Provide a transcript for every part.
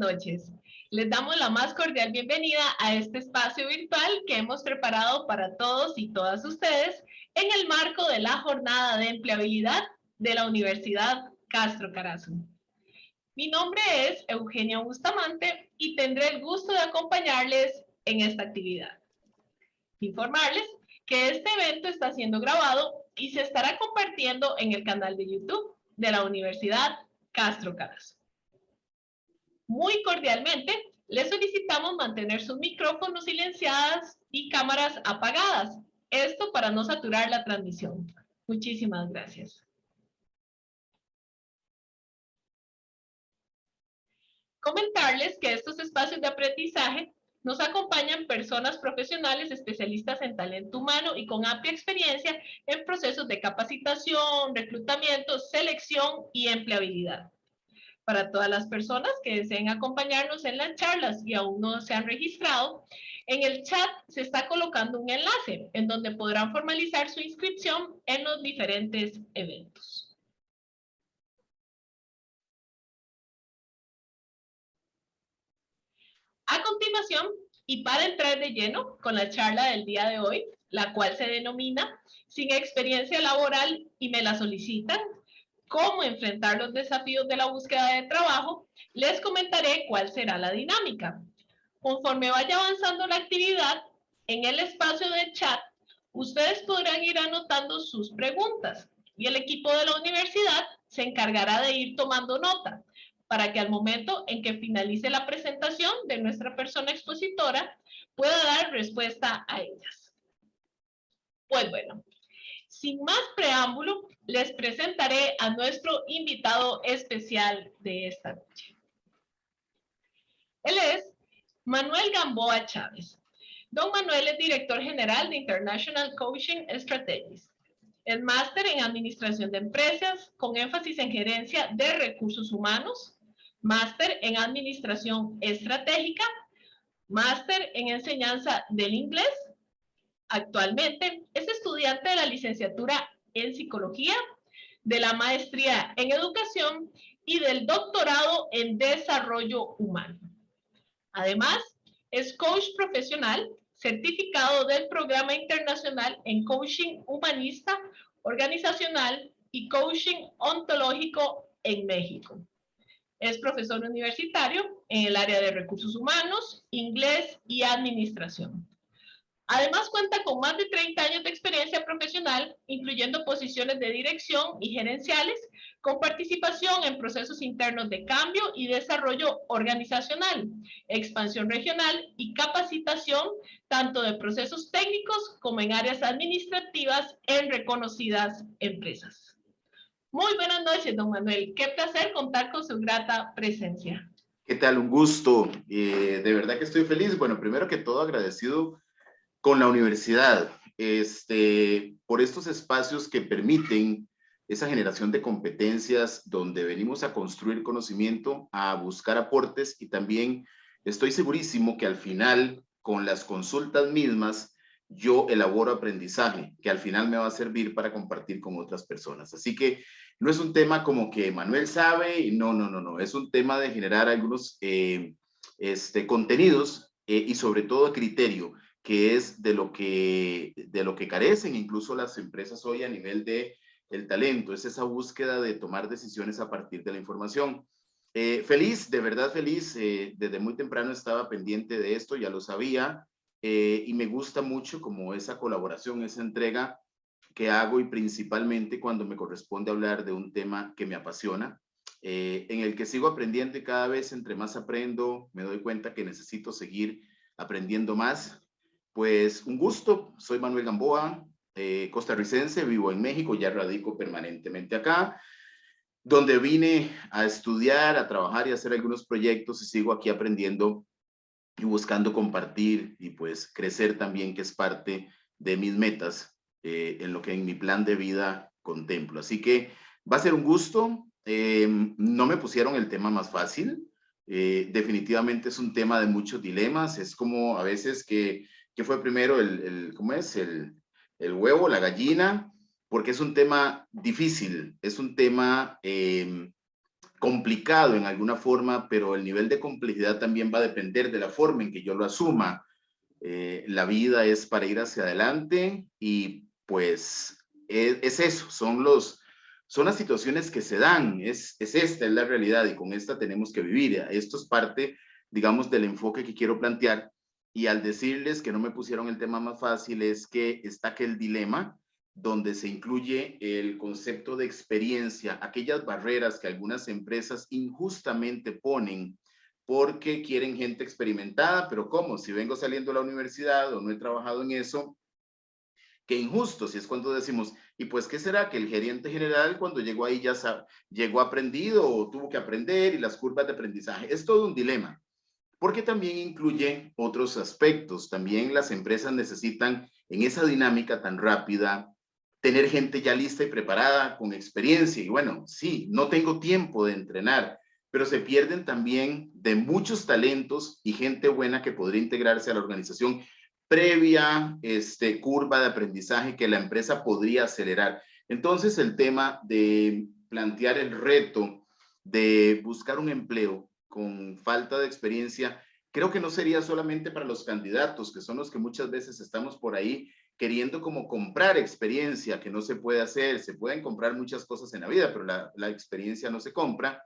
noches. Les damos la más cordial bienvenida a este espacio virtual que hemos preparado para todos y todas ustedes en el marco de la jornada de empleabilidad de la Universidad Castro Carazo. Mi nombre es Eugenia Bustamante y tendré el gusto de acompañarles en esta actividad. Informarles que este evento está siendo grabado y se estará compartiendo en el canal de YouTube de la Universidad Castro Carazo. Muy cordialmente, les solicitamos mantener sus micrófonos silenciados y cámaras apagadas. Esto para no saturar la transmisión. Muchísimas gracias. Comentarles que estos espacios de aprendizaje nos acompañan personas profesionales especialistas en talento humano y con amplia experiencia en procesos de capacitación, reclutamiento, selección y empleabilidad. Para todas las personas que deseen acompañarnos en las charlas y aún no se han registrado, en el chat se está colocando un enlace en donde podrán formalizar su inscripción en los diferentes eventos. A continuación, y para entrar de lleno con la charla del día de hoy, la cual se denomina Sin experiencia laboral y me la solicitan, cómo enfrentar los desafíos de la búsqueda de trabajo, les comentaré cuál será la dinámica. Conforme vaya avanzando la actividad, en el espacio de chat, ustedes podrán ir anotando sus preguntas y el equipo de la universidad se encargará de ir tomando nota para que al momento en que finalice la presentación de nuestra persona expositora pueda dar respuesta a ellas. Pues bueno, sin más preámbulo, les presentaré a nuestro invitado especial de esta noche. Él es Manuel Gamboa Chávez. Don Manuel es director general de International Coaching Strategies. Es máster en Administración de Empresas, con énfasis en gerencia de recursos humanos, máster en Administración Estratégica, máster en Enseñanza del Inglés. Actualmente es estudiante de la licenciatura en Psicología, de la maestría en Educación y del doctorado en Desarrollo Humano. Además, es coach profesional, certificado del Programa Internacional en Coaching Humanista, Organizacional y Coaching Ontológico en México. Es profesor universitario en el área de recursos humanos, inglés y administración. Además, cuenta con más de 30 años de experiencia profesional, incluyendo posiciones de dirección y gerenciales, con participación en procesos internos de cambio y desarrollo organizacional, expansión regional y capacitación, tanto de procesos técnicos como en áreas administrativas en reconocidas empresas. Muy buenas noches, don Manuel. Qué placer contar con su grata presencia. ¿Qué tal? Un gusto. De verdad que estoy feliz. Bueno, primero que todo agradecido con la universidad, por estos espacios que permiten esa generación de competencias donde venimos a construir conocimiento, a buscar aportes y también estoy segurísimo que al final, con las consultas mismas, yo elaboro aprendizaje que al final me va a servir para compartir con otras personas. Así que no es un tema como que Manuel sabe y no. Es un tema de generar algunos contenidos y sobre todo criterio, que es de lo que carecen incluso las empresas hoy a nivel de el talento, es esa búsqueda de tomar decisiones a partir de la información. Feliz, de verdad feliz, desde muy temprano estaba pendiente de esto, ya lo sabía, y me gusta mucho como esa colaboración, esa entrega que hago y principalmente cuando me corresponde hablar de un tema que me apasiona, en el que sigo aprendiendo y cada vez entre más aprendo me doy cuenta que necesito seguir aprendiendo más. Pues un gusto, soy Manuel Gamboa, costarricense, vivo en México, ya radico permanentemente acá, donde vine a estudiar, a trabajar y a hacer algunos proyectos y sigo aquí aprendiendo y buscando compartir y pues crecer también, que es parte de mis metas en lo que en mi plan de vida contemplo. Así que va a ser un gusto, no me pusieron el tema más fácil, definitivamente es un tema de muchos dilemas, es como a veces que fue primero ¿cómo es? El huevo, la gallina, porque es un tema difícil, es un tema complicado en alguna forma, pero el nivel de complejidad también va a depender de la forma en que yo lo asuma. La vida es para ir hacia adelante y pues es eso, son las situaciones que se dan, esta es la realidad y con esta tenemos que vivir. Esto es parte, digamos, del enfoque que quiero plantear, y al decirles que no me pusieron el tema más fácil es que está aquel dilema donde se incluye el concepto de experiencia, aquellas barreras que algunas empresas injustamente ponen porque quieren gente experimentada, pero ¿cómo? Si vengo saliendo de la universidad o no he trabajado en eso, qué injusto. Si es cuando decimos, ¿y pues qué será? Que el gerente general cuando llegó ahí ya llegó aprendido o tuvo que aprender, y las curvas de aprendizaje. Es todo un dilema, porque también incluye otros aspectos. También las empresas necesitan, en esa dinámica tan rápida, tener gente ya lista y preparada, con experiencia. Y bueno, sí, no tengo tiempo de entrenar, pero se pierden también de muchos talentos y gente buena que podría integrarse a la organización previa curva de aprendizaje que la empresa podría acelerar. Entonces, el tema de plantear el reto de buscar un empleo con falta de experiencia, creo que no sería solamente para los candidatos, que son los que muchas veces estamos por ahí queriendo como comprar experiencia, que no se puede hacer. Se pueden comprar muchas cosas en la vida, pero la experiencia no se compra.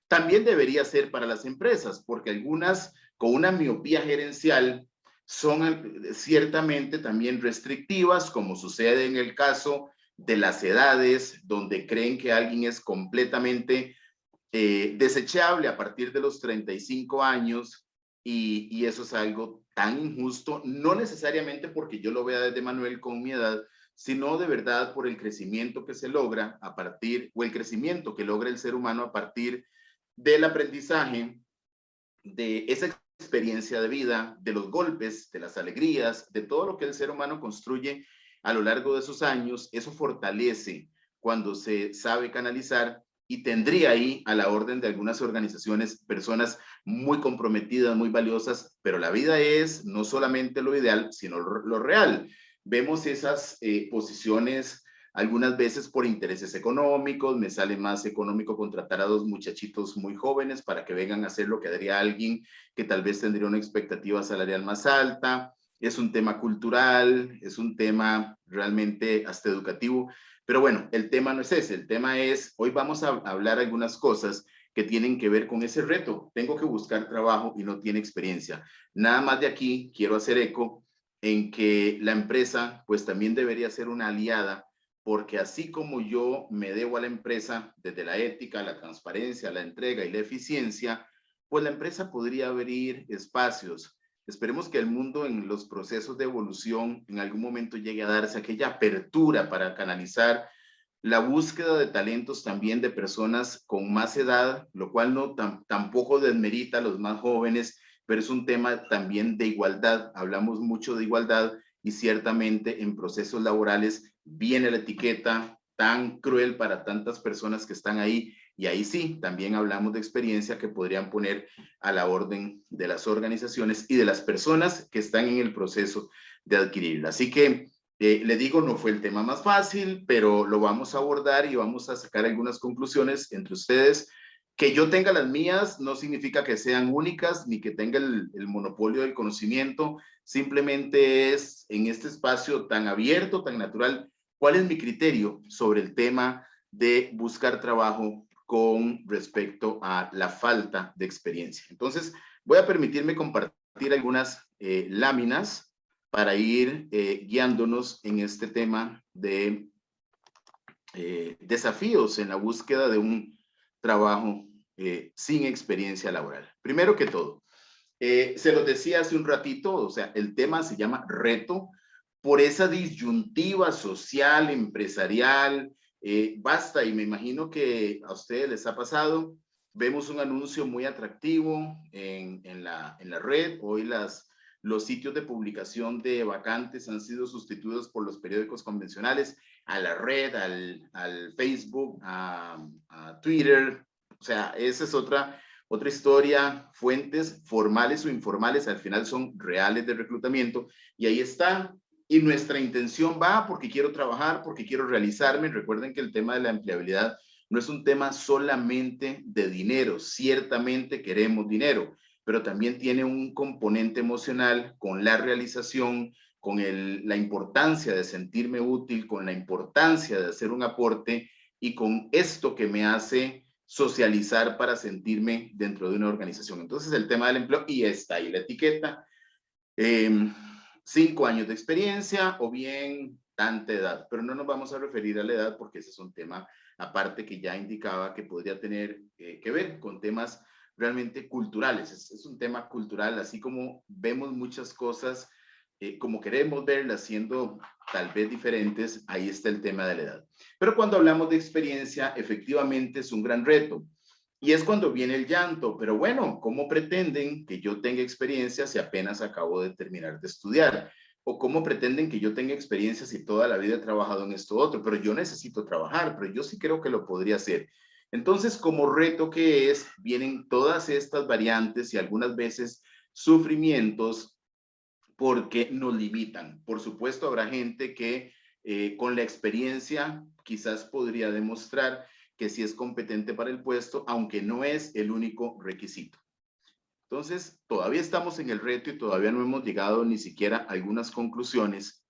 También debería ser para las empresas, porque algunas con una miopía gerencial son ciertamente también restrictivas, como sucede en el caso de las edades, donde creen que alguien es completamente desechable a partir de los 35 años, y eso es algo tan injusto, no necesariamente porque yo lo vea desde Manuel con mi edad, sino de verdad por el crecimiento que se logra a partir, o el crecimiento que logra el ser humano a partir del aprendizaje, de esa experiencia de vida, de los golpes, de las alegrías, de todo lo que el ser humano construye a lo largo de sus años. Eso fortalece cuando se sabe canalizar, y tendría ahí a la orden de algunas organizaciones personas muy comprometidas, muy valiosas, pero la vida es no solamente lo ideal, sino lo real. Vemos esas posiciones algunas veces por intereses económicos. Me sale más económico contratar a dos muchachitos muy jóvenes para que vengan a hacer lo que haría alguien que tal vez tendría una expectativa salarial más alta. Es un tema cultural, es un tema realmente hasta educativo. Pero bueno, el tema no es ese. El tema es, hoy vamos a hablar algunas cosas que tienen que ver con ese reto. Tengo que buscar trabajo y no tiene experiencia. Nada más de aquí quiero hacer eco en que la empresa pues también debería ser una aliada, porque así como yo me debo a la empresa desde la ética, la transparencia, la entrega y la eficiencia, pues la empresa podría abrir espacios. Esperemos que el mundo en los procesos de evolución en algún momento llegue a darse aquella apertura para canalizar la búsqueda de talentos también de personas con más edad, lo cual no tampoco desmerita a los más jóvenes, pero es un tema también de igualdad. Hablamos mucho de igualdad y ciertamente en procesos laborales viene la etiqueta tan cruel para tantas personas que están ahí, y ahí sí, también hablamos de experiencia que podrían poner a la orden de las organizaciones y de las personas que están en el proceso de adquirirla. Así que le digo, no fue el tema más fácil, pero lo vamos a abordar y vamos a sacar algunas conclusiones entre ustedes. Que yo tenga las mías no significa que sean únicas ni que tenga el monopolio del conocimiento. Simplemente es en este espacio tan abierto, tan natural, cuál es mi criterio sobre el tema de buscar trabajo con respecto a la falta de experiencia. Entonces, voy a permitirme compartir algunas láminas para ir guiándonos en este tema de desafíos en la búsqueda de un trabajo sin experiencia laboral. Primero que todo, se los decía hace un ratito, o sea, el tema se llama reto por esa disyuntiva social, empresarial. Basta, y me imagino que a ustedes les ha pasado. Vemos un anuncio muy atractivo en la red. Hoy los sitios de publicación de vacantes han sido sustituidos por los periódicos convencionales, a la red, al Facebook, a Twitter. O sea, esa es otra historia. Fuentes formales o informales al final son reales de reclutamiento, y ahí está. Y nuestra intención va porque quiero trabajar, porque quiero realizarme. Recuerden que el tema de la empleabilidad no es un tema solamente de dinero. Ciertamente queremos dinero, pero también tiene un componente emocional con la realización, con la importancia de sentirme útil, con la importancia de hacer un aporte y con esto que me hace socializar para sentirme dentro de una organización. Entonces el tema del empleo, y está ahí la etiqueta, 5 años de experiencia o bien tanta edad, pero no nos vamos a referir a la edad porque ese es un tema aparte que ya indicaba que podría tener que ver con temas realmente culturales. Es un tema cultural, así como vemos muchas cosas como queremos verlas siendo tal vez diferentes, ahí está el tema de la edad. Pero cuando hablamos de experiencia, efectivamente es un gran reto. Y es cuando viene el llanto, pero bueno, ¿cómo pretenden que yo tenga experiencia si apenas acabo de terminar de estudiar? ¿O cómo pretenden que yo tenga experiencia si toda la vida he trabajado en esto otro? Pero yo necesito trabajar, pero yo sí creo que lo podría hacer. Entonces, como reto que es, vienen todas estas variantes y algunas veces sufrimientos porque nos limitan. Por supuesto, habrá gente que con la experiencia quizás podría demostrar que sí es competente para el puesto, aunque no es el único requisito. Entonces, todavía estamos en el reto y todavía no hemos llegado ni siquiera a algunas conclusiones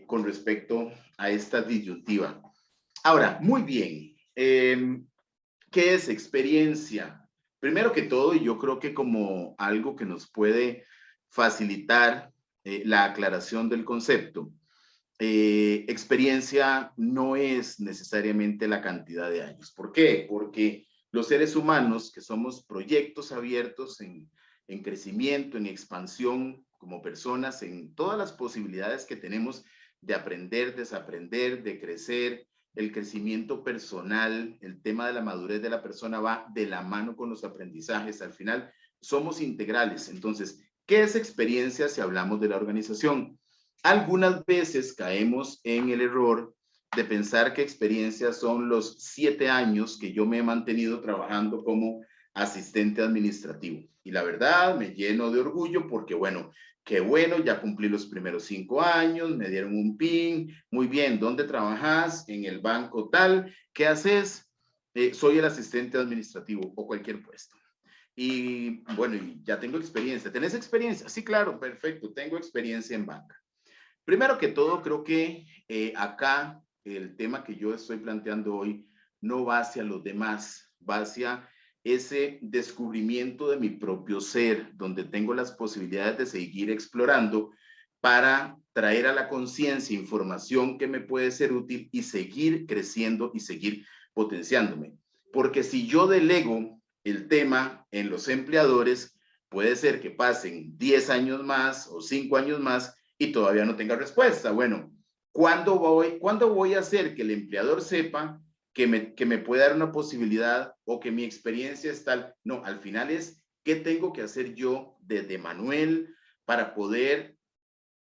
con respecto a esta disyuntiva. Ahora, muy bien, ¿qué es experiencia? Primero que todo, y yo creo que como algo que nos puede facilitar la aclaración del concepto, experiencia no es necesariamente la cantidad de años. ¿Por qué? Porque los seres humanos, que somos proyectos abiertos en crecimiento, en expansión como personas, en todas las posibilidades que tenemos de aprender, desaprender, de crecer, el crecimiento personal, el tema de la madurez de la persona va de la mano con los aprendizajes. Al final, somos integrales. Entonces, ¿qué es experiencia si hablamos de la organización? Algunas veces caemos en el error de pensar que experiencias son los 7 años que yo me he mantenido trabajando como asistente administrativo. Y la verdad, me lleno de orgullo porque, bueno, qué bueno, ya cumplí los primeros 5 años, me dieron un PIN, muy bien, ¿dónde trabajas? En el banco tal, ¿qué haces? Soy el asistente administrativo o cualquier puesto. Y bueno, y ya tengo experiencia. ¿Tenés experiencia? Sí, claro, perfecto, tengo experiencia en banca. Primero que todo, creo que acá el tema que yo estoy planteando hoy no va hacia los demás, va hacia ese descubrimiento de mi propio ser, donde tengo las posibilidades de seguir explorando para traer a la conciencia información que me puede ser útil y seguir creciendo y seguir potenciándome. Porque si yo delego el tema en los empleadores, puede ser que pasen 10 años más o 5 años más y todavía no tenga respuesta. Bueno, ¿cuándo voy a hacer que el empleador sepa que me puede dar una posibilidad o que mi experiencia es tal? No, al final es qué tengo que hacer yo desde Manuel para poder,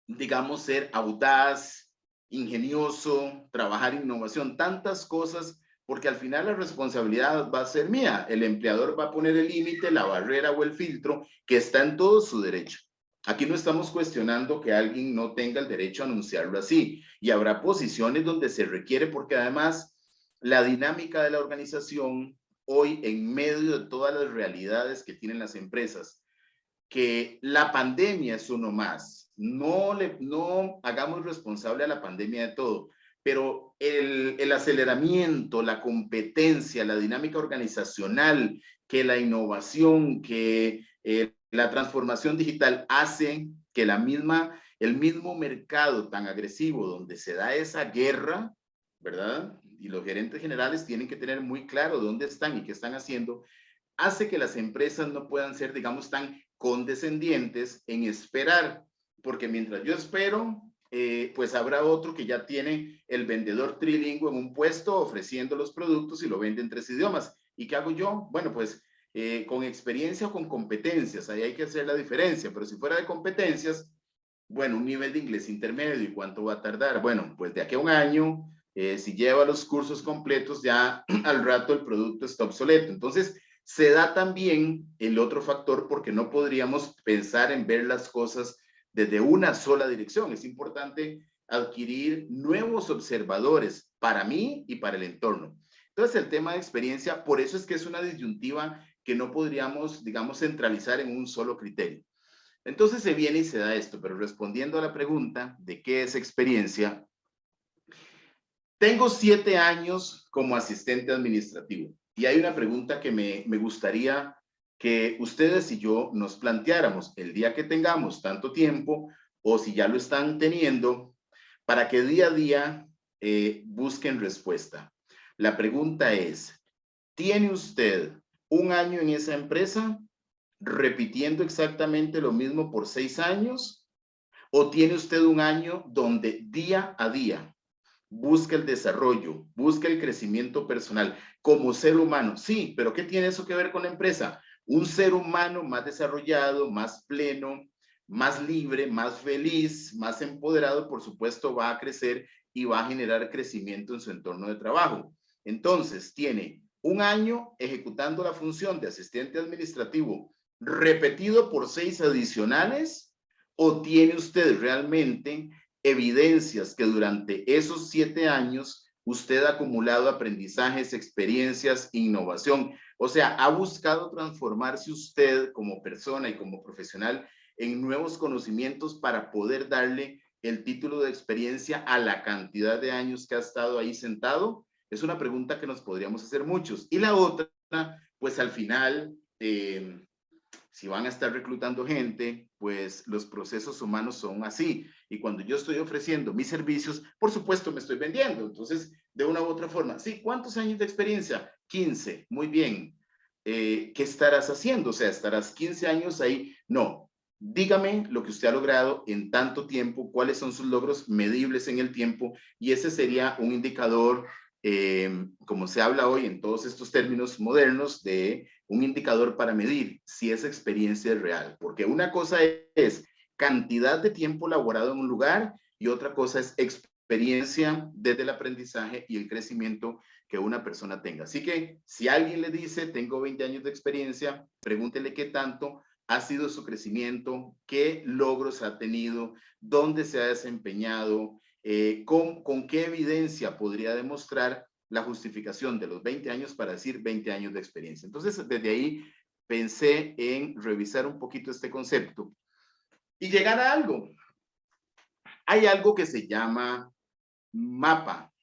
digamos, ser audaz, ingenioso, trabajar innovación, tantas cosas, porque al final la responsabilidad va a ser mía. El empleador va a poner el límite, la barrera o el filtro que está en todo su derecho. Aquí no estamos cuestionando que alguien no tenga el derecho a anunciarlo así, y habrá posiciones donde se requiere, porque además la dinámica de la organización hoy, en medio de todas las realidades que tienen las empresas, que la pandemia es uno más. No hagamos responsable a la pandemia de todo, pero el aceleramiento, la competencia, la dinámica organizacional, que la innovación, que la transformación digital hace que el mismo mercado tan agresivo donde se da esa guerra, ¿verdad? Y los gerentes generales tienen que tener muy claro dónde están y qué están haciendo, hace que las empresas no puedan ser, digamos, tan condescendientes en esperar, porque mientras yo espero, pues habrá otro que ya tiene el vendedor trilingüe en un puesto ofreciendo los productos y lo vende en 3 idiomas. ¿Y qué hago yo? Bueno, pues con experiencia o con competencias, ahí hay que hacer la diferencia, pero si fuera de competencias, bueno, un nivel de inglés intermedio, ¿y cuánto va a tardar? Bueno, pues de aquí a un año, si lleva los cursos completos, ya al rato el producto está obsoleto. Entonces, se da también el otro factor porque no podríamos pensar en ver las cosas desde una sola dirección. Es importante adquirir nuevos observadores para mí y para el entorno. Entonces, el tema de experiencia, por eso es que es una disyuntiva que no podríamos, digamos, centralizar en un solo criterio. Entonces se viene y se da esto, pero respondiendo a la pregunta de qué es experiencia, tengo 7 años como asistente administrativo y hay una pregunta que me gustaría que ustedes y yo nos planteáramos el día que tengamos tanto tiempo o si ya lo están teniendo, para que día a día busquen respuesta. La pregunta es, ¿tiene usted un año en esa empresa repitiendo exactamente lo mismo por 6 años? ¿O tiene usted un año donde día a día busca el desarrollo, busca el crecimiento personal como ser humano? Sí, pero ¿qué tiene eso que ver con la empresa? Un ser humano más desarrollado, más pleno, más libre, más feliz, más empoderado, por supuesto, va a crecer y va a generar crecimiento en su entorno de trabajo. Entonces, tiene un año ejecutando la función de asistente administrativo repetido por 6 adicionales, o tiene usted realmente evidencias que durante esos 7 años usted ha acumulado aprendizajes, experiencias, innovación. O sea, ha buscado transformarse usted como persona y como profesional en nuevos conocimientos para poder darle el título de experiencia a la cantidad de años que ha estado ahí sentado. Es una pregunta que nos podríamos hacer muchos. Y la otra, pues al final, si van a estar reclutando gente, pues los procesos humanos son así. Y cuando yo estoy ofreciendo mis servicios, por supuesto me estoy vendiendo. Entonces, de una u otra forma, sí, ¿cuántos años de experiencia? 15, muy bien. ¿Qué estarás haciendo? O sea, ¿estarás 15 años ahí? No. Dígame lo que usted ha logrado en tanto tiempo, cuáles son sus logros medibles en el tiempo, y ese sería un indicador, como se habla hoy en todos estos términos modernos, de un indicador para medir si esa experiencia es real, porque una cosa es cantidad de tiempo laborado en un lugar y otra cosa es experiencia desde el aprendizaje y el crecimiento que una persona tenga. Así que si alguien le dice, tengo 20 años de experiencia, pregúntele qué tanto ha sido su crecimiento, qué logros ha tenido, dónde se ha desempeñado, con qué evidencia podría demostrar la justificación de los 20 años para decir 20 años de experiencia. Entonces, desde ahí pensé en revisar un poquito este concepto y llegar a algo. Hay algo que se llama mapa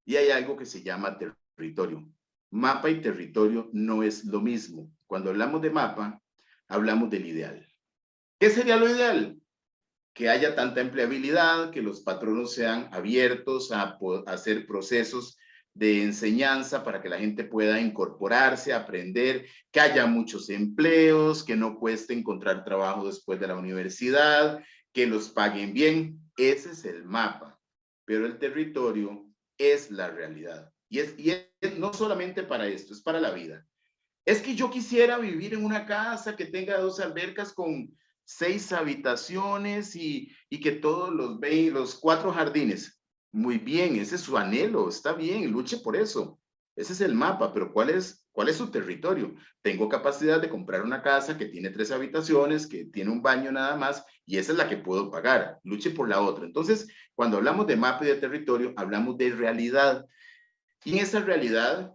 y hay algo que se llama territorio. Mapa y territorio no es lo mismo. Cuando hablamos de mapa, hablamos del ideal. ¿Qué sería lo ideal? Que haya tanta empleabilidad, que los patronos sean abiertos a hacer procesos de enseñanza para que la gente pueda incorporarse, aprender, que haya muchos empleos, que no cueste encontrar trabajo después de la universidad, que los paguen bien. Ese es el mapa, pero el territorio es la realidad. Y es no solamente para esto, es para la vida. Es que yo quisiera vivir en una casa que tenga 2 albercas con 6 habitaciones y que todos los 4 jardines. Muy bien, ese es su anhelo, está bien, luche por eso. Ese es el mapa, pero ¿cuál es su territorio? Tengo capacidad de comprar una casa que tiene 3 habitaciones, que tiene un baño nada más, y esa es la que puedo pagar. Luche por la otra. Entonces, cuando hablamos de mapa y de territorio, hablamos de realidad. Y en esa realidad,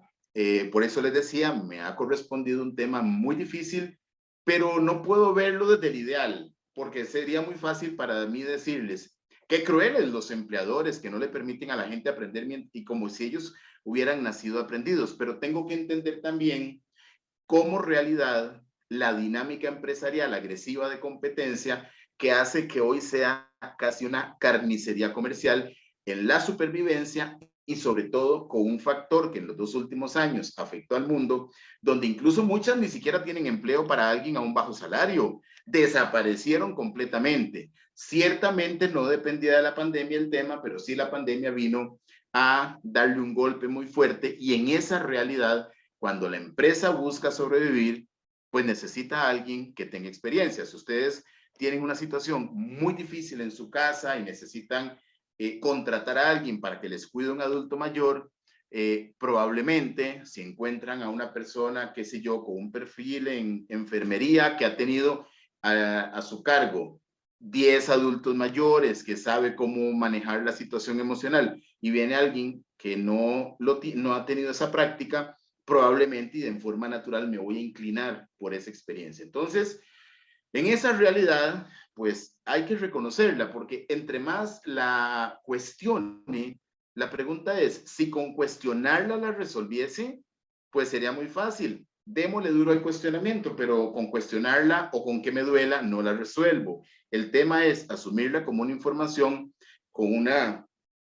por eso les decía, me ha correspondido un tema muy difícil, pero no puedo verlo desde el ideal, porque sería muy fácil para mí decirles, qué crueles los empleadores que no le permiten a la gente aprender y como si ellos hubieran nacido aprendidos, pero tengo que entender también como realidad la dinámica empresarial agresiva de competencia que hace que hoy sea casi una carnicería comercial en la supervivencia y sobre todo con un factor que en los 2 últimos años afectó al mundo, donde incluso muchas ni siquiera tienen empleo para alguien a un bajo salario, desaparecieron completamente. Ciertamente no dependía de la pandemia el tema, pero sí la pandemia vino a darle un golpe muy fuerte y en esa realidad cuando la empresa busca sobrevivir, pues necesita a alguien que tenga experiencia. Si ustedes tienen una situación muy difícil en su casa y necesitan contratar a alguien para que les cuide un adulto mayor, probablemente si encuentran a una persona, qué sé yo, con un perfil en enfermería que ha tenido a su cargo 10 adultos mayores, que sabe cómo manejar la situación emocional y viene alguien que no ha tenido esa práctica, probablemente y de forma natural me voy a inclinar por esa experiencia. Entonces, en esa realidad, pues hay que reconocerla, porque entre más la cuestione, la pregunta es, si con cuestionarla la resolviese, pues sería muy fácil. Démosle duro al cuestionamiento, pero con cuestionarla o con que me duela, no la resuelvo. El tema es asumirla como una información con una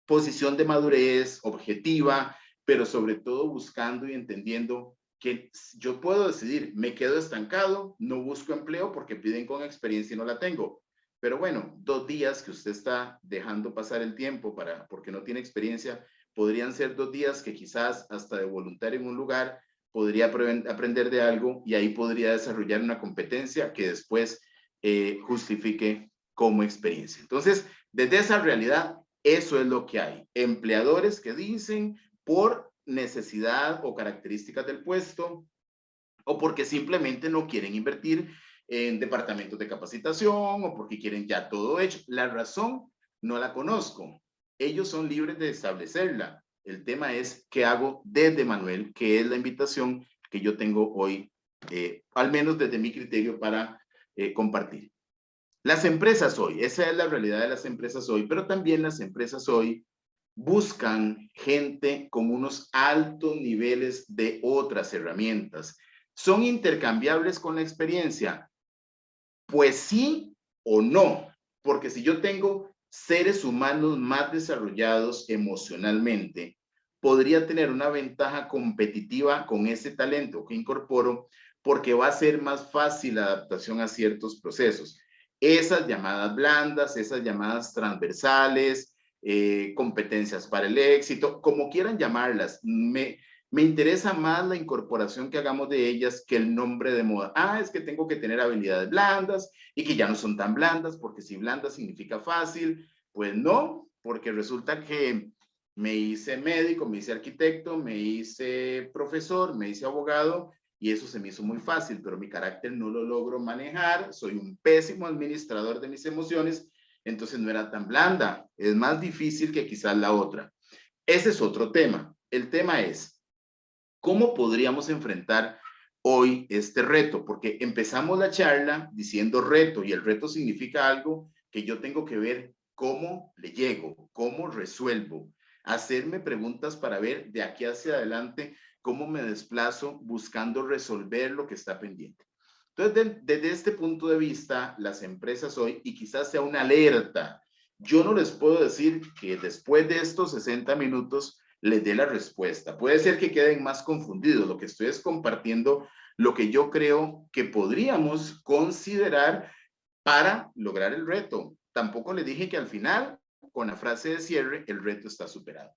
posición de madurez objetiva, pero sobre todo buscando y entendiendo que yo puedo decidir, me quedo estancado, no busco empleo porque piden con experiencia y no la tengo. Pero bueno, 2 días que usted está dejando pasar el tiempo porque no tiene experiencia, podrían ser 2 días que quizás hasta de voluntario en un lugar podría aprender de algo y ahí podría desarrollar una competencia que después justifique como experiencia. Entonces, desde esa realidad, eso es lo que hay. Empleadores que dicen por necesidad o características del puesto o porque simplemente no quieren invertir en departamentos de capacitación o porque quieren ya todo hecho. La razón no la conozco. Ellos son libres de establecerla. El tema es qué hago desde Manuel, que es la invitación que yo tengo hoy, al menos desde mi criterio, para compartir. Las empresas hoy, esa es la realidad de las empresas hoy, pero también las empresas hoy buscan gente con unos altos niveles de otras herramientas. ¿Son intercambiables con la experiencia? Pues sí o no, porque si yo tengo seres humanos más desarrollados emocionalmente, podría tener una ventaja competitiva con ese talento que incorporo porque va a ser más fácil la adaptación a ciertos procesos. Esas llamadas blandas, esas llamadas transversales, competencias para el éxito, como quieran llamarlas, me interesa más la incorporación que hagamos de ellas que el nombre de moda. Ah, es que tengo que tener habilidades blandas y que ya no son tan blandas, porque si blanda significa fácil, pues no, porque resulta que me hice médico, me hice arquitecto, me hice profesor, me hice abogado y eso se me hizo muy fácil, pero mi carácter no lo logro manejar, soy un pésimo administrador de mis emociones, entonces no era tan blanda, es más difícil que quizás la otra. Ese es otro tema. El tema es, ¿cómo podríamos enfrentar hoy este reto? Porque empezamos la charla diciendo reto y el reto significa algo que yo tengo que ver cómo le llego, cómo resuelvo, hacerme preguntas para ver de aquí hacia adelante cómo me desplazo buscando resolver lo que está pendiente. Entonces, desde este punto de vista, las empresas hoy, y quizás sea una alerta, yo no les puedo decir que después de estos 60 minutos les dé la respuesta. Puede ser que queden más confundidos. Lo que estoy es compartiendo lo que yo creo que podríamos considerar para lograr el reto. Tampoco les dije que al final, con la frase de cierre, el reto está superado.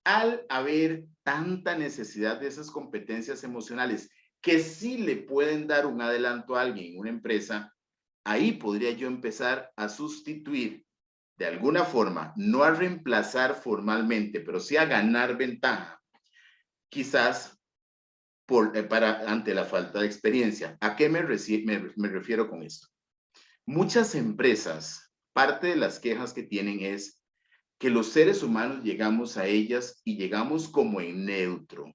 Al haber tanta necesidad de esas competencias emocionales que sí le pueden dar un adelanto a alguien en una empresa, ahí podría yo empezar a sustituir de alguna forma, no a reemplazar formalmente, pero sí a ganar ventaja, quizás ante la falta de experiencia. ¿A qué me refiero con esto? Muchas empresas, parte de las quejas que tienen es que los seres humanos llegamos a ellas y llegamos como en neutro.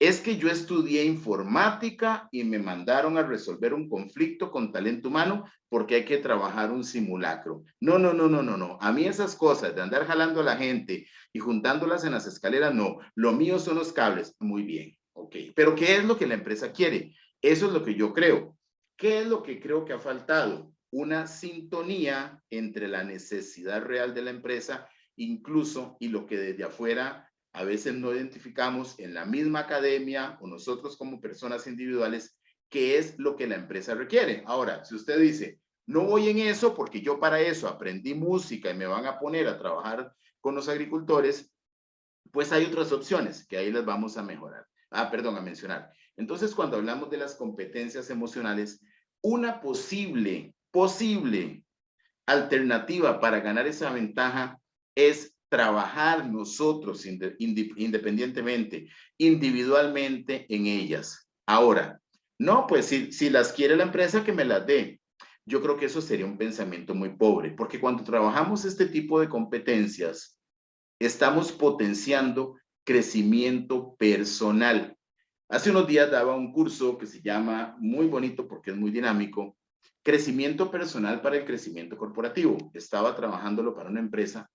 Es que yo estudié informática y me mandaron a resolver un conflicto con talento humano porque hay que trabajar un simulacro. No, no, no, no, no, no. A mí esas cosas de andar jalando a la gente y juntándolas en las escaleras, no. Lo mío son los cables. Muy bien, ok. Pero ¿qué es lo que la empresa quiere? Eso es lo que yo creo. ¿Qué es lo que creo que ha faltado? Una sintonía entre la necesidad real de la empresa, incluso, y lo que desde afuera a veces no identificamos en la misma academia o nosotros como personas individuales qué es lo que la empresa requiere. Ahora, si usted dice, no voy en eso porque yo para eso aprendí música y me van a poner a trabajar con los agricultores, pues hay otras opciones que ahí las vamos a mejorar. A mencionar. Entonces, cuando hablamos de las competencias emocionales, una posible alternativa para ganar esa ventaja es trabajar nosotros independientemente, individualmente en ellas. Ahora, no, pues si las quiere la empresa, que me las dé. Yo creo que eso sería un pensamiento muy pobre, porque cuando trabajamos este tipo de competencias, estamos potenciando crecimiento personal. Hace unos días daba un curso que se llama, muy bonito porque es muy dinámico, Crecimiento Personal para el Crecimiento Corporativo. Estaba trabajándolo para una empresa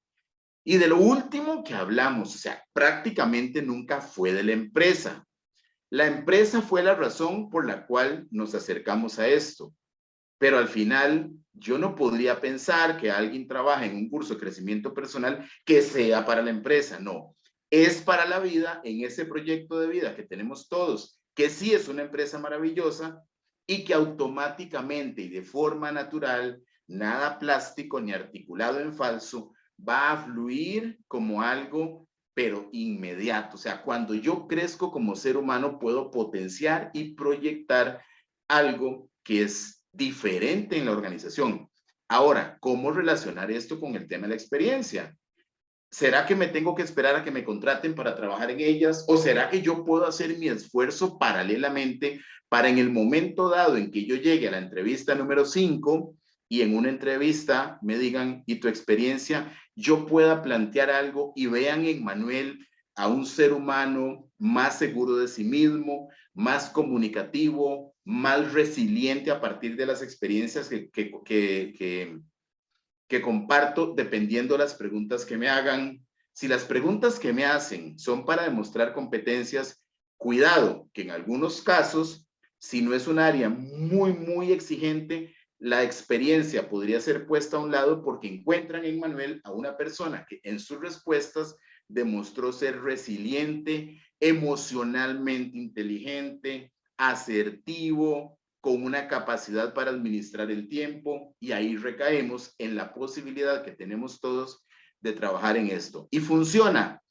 y de lo último que hablamos, o sea, prácticamente nunca fue de la empresa. La empresa fue la razón por la cual nos acercamos a esto. Pero al final, yo no podría pensar que alguien trabaje en un curso de crecimiento personal que sea para la empresa. No, es para la vida, en ese proyecto de vida que tenemos todos, que sí es una empresa maravillosa y que automáticamente y de forma natural, nada plástico ni articulado en falso, va a fluir como algo, pero inmediato. O sea, cuando yo crezco como ser humano, puedo potenciar y proyectar algo que es diferente en la organización. Ahora, ¿cómo relacionar esto con el tema de la experiencia? ¿Será que me tengo que esperar a que me contraten para trabajar en ellas? ¿O será que yo puedo hacer mi esfuerzo paralelamente para en el momento dado en que yo llegue a la entrevista número 5 y en una entrevista me digan, ¿y tu experiencia? Yo pueda plantear algo y vean en Manuel a un ser humano más seguro de sí mismo, más comunicativo, más resiliente a partir de las experiencias que comparto dependiendo las preguntas que me hagan. Si las preguntas que me hacen son para demostrar competencias, cuidado, que en algunos casos, si no es un área muy exigente, la experiencia podría ser puesta a un lado porque encuentran en Manuel a una persona que en sus respuestas demostró ser resiliente, emocionalmente inteligente, asertivo, con una capacidad para administrar el tiempo, y ahí recaemos en la posibilidad que tenemos todos de trabajar en esto. Y funciona.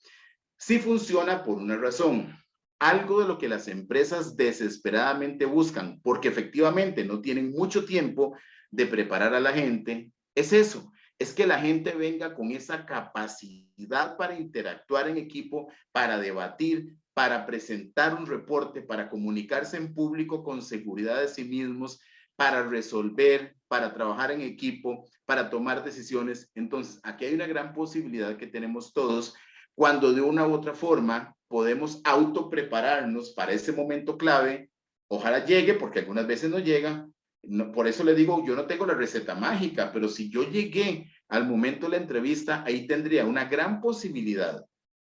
Sí funciona por una razón. Algo de lo que las empresas desesperadamente buscan, porque efectivamente no tienen mucho tiempo de preparar a la gente, es eso, es que la gente venga con esa capacidad para interactuar en equipo, para debatir, para presentar un reporte, para comunicarse en público con seguridad de sí mismos, para resolver, para trabajar en equipo, para tomar decisiones. Entonces, aquí hay una gran posibilidad que tenemos todos cuando de una u otra forma podemos autoprepararnos para ese momento clave. Ojalá llegue, porque algunas veces no llega. No, por eso le digo, yo no tengo la receta mágica, pero si yo llegué al momento de la entrevista, ahí tendría una gran posibilidad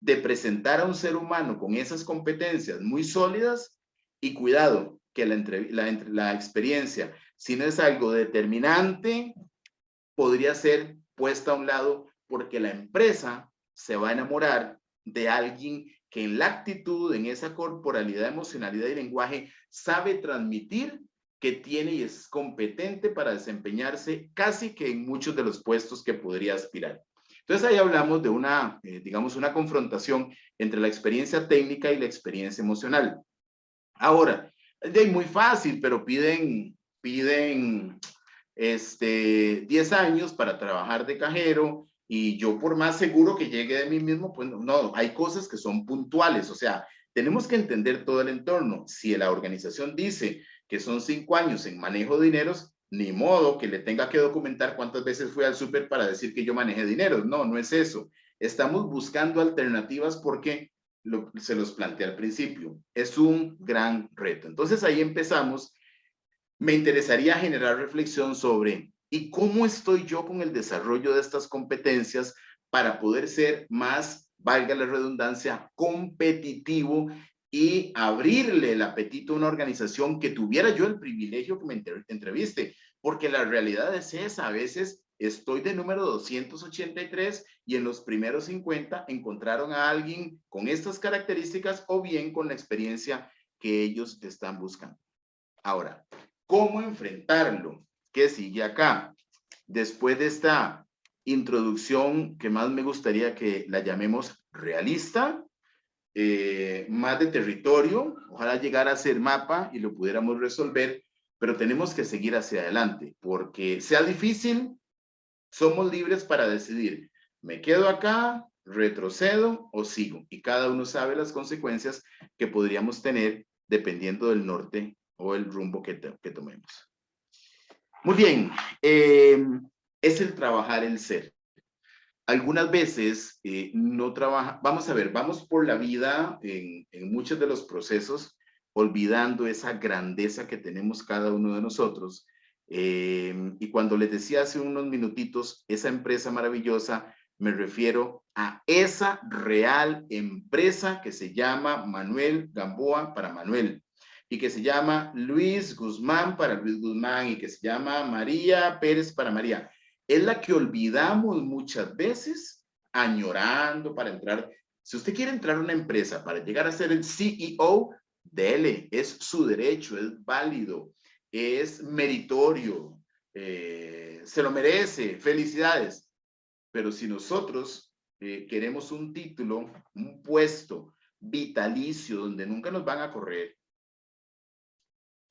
de presentar a un ser humano con esas competencias muy sólidas. Y cuidado, que la experiencia, si no es algo determinante, podría ser puesta a un lado porque la empresa se va a enamorar de alguien que en la actitud, en esa corporalidad, emocionalidad y lenguaje, sabe transmitir que tiene y es competente para desempeñarse casi que en muchos de los puestos que podría aspirar. Entonces ahí hablamos de una, digamos, una confrontación entre la experiencia técnica y la experiencia emocional. Ahora, es muy fácil, pero piden 10 años para trabajar de cajero, y yo por más seguro que llegue de mí mismo, pues no, hay cosas que son puntuales. O sea, tenemos que entender todo el entorno. Si la organización dice que son 5 años en manejo de dineros, ni modo que le tenga que documentar cuántas veces fui al súper para decir que yo manejé dinero. No, no es eso. Estamos buscando alternativas porque se los planteé al principio. Es un gran reto. Entonces ahí empezamos. Me interesaría generar reflexión sobre ¿y cómo estoy yo con el desarrollo de estas competencias para poder ser más, valga la redundancia, competitivo y abrirle el apetito a una organización que tuviera yo el privilegio que me entreviste? Porque la realidad es esa, a veces estoy de número 283 y en los primeros 50 encontraron a alguien con estas características o bien con la experiencia que ellos están buscando. Ahora, ¿cómo enfrentarlo? ¿Qué sigue acá? Después de esta introducción que más me gustaría que la llamemos realista, más de territorio, ojalá llegara a ser mapa y lo pudiéramos resolver, pero tenemos que seguir hacia adelante, porque sea difícil, somos libres para decidir, me quedo acá, retrocedo o sigo, y cada uno sabe las consecuencias que podríamos tener dependiendo del norte o el rumbo que tomemos. Muy bien, es el trabajar el ser. algunas veces no trabaja, vamos a ver, vamos por la vida en muchos de los procesos olvidando esa grandeza que tenemos cada uno de nosotros. Y cuando les decía hace unos minutitos, esa empresa maravillosa, me refiero a esa real empresa que se llama Manuel Gamboa para Manuel, y que se llama Luis Guzmán para Luis Guzmán, y que se llama María Pérez para María. Es la que olvidamos muchas veces, añorando para entrar. Si usted quiere entrar a una empresa para llegar a ser el CEO, dele, es su derecho, es válido, es meritorio, se lo merece, felicidades. Pero si nosotros queremos un título, un puesto vitalicio donde nunca nos van a correr,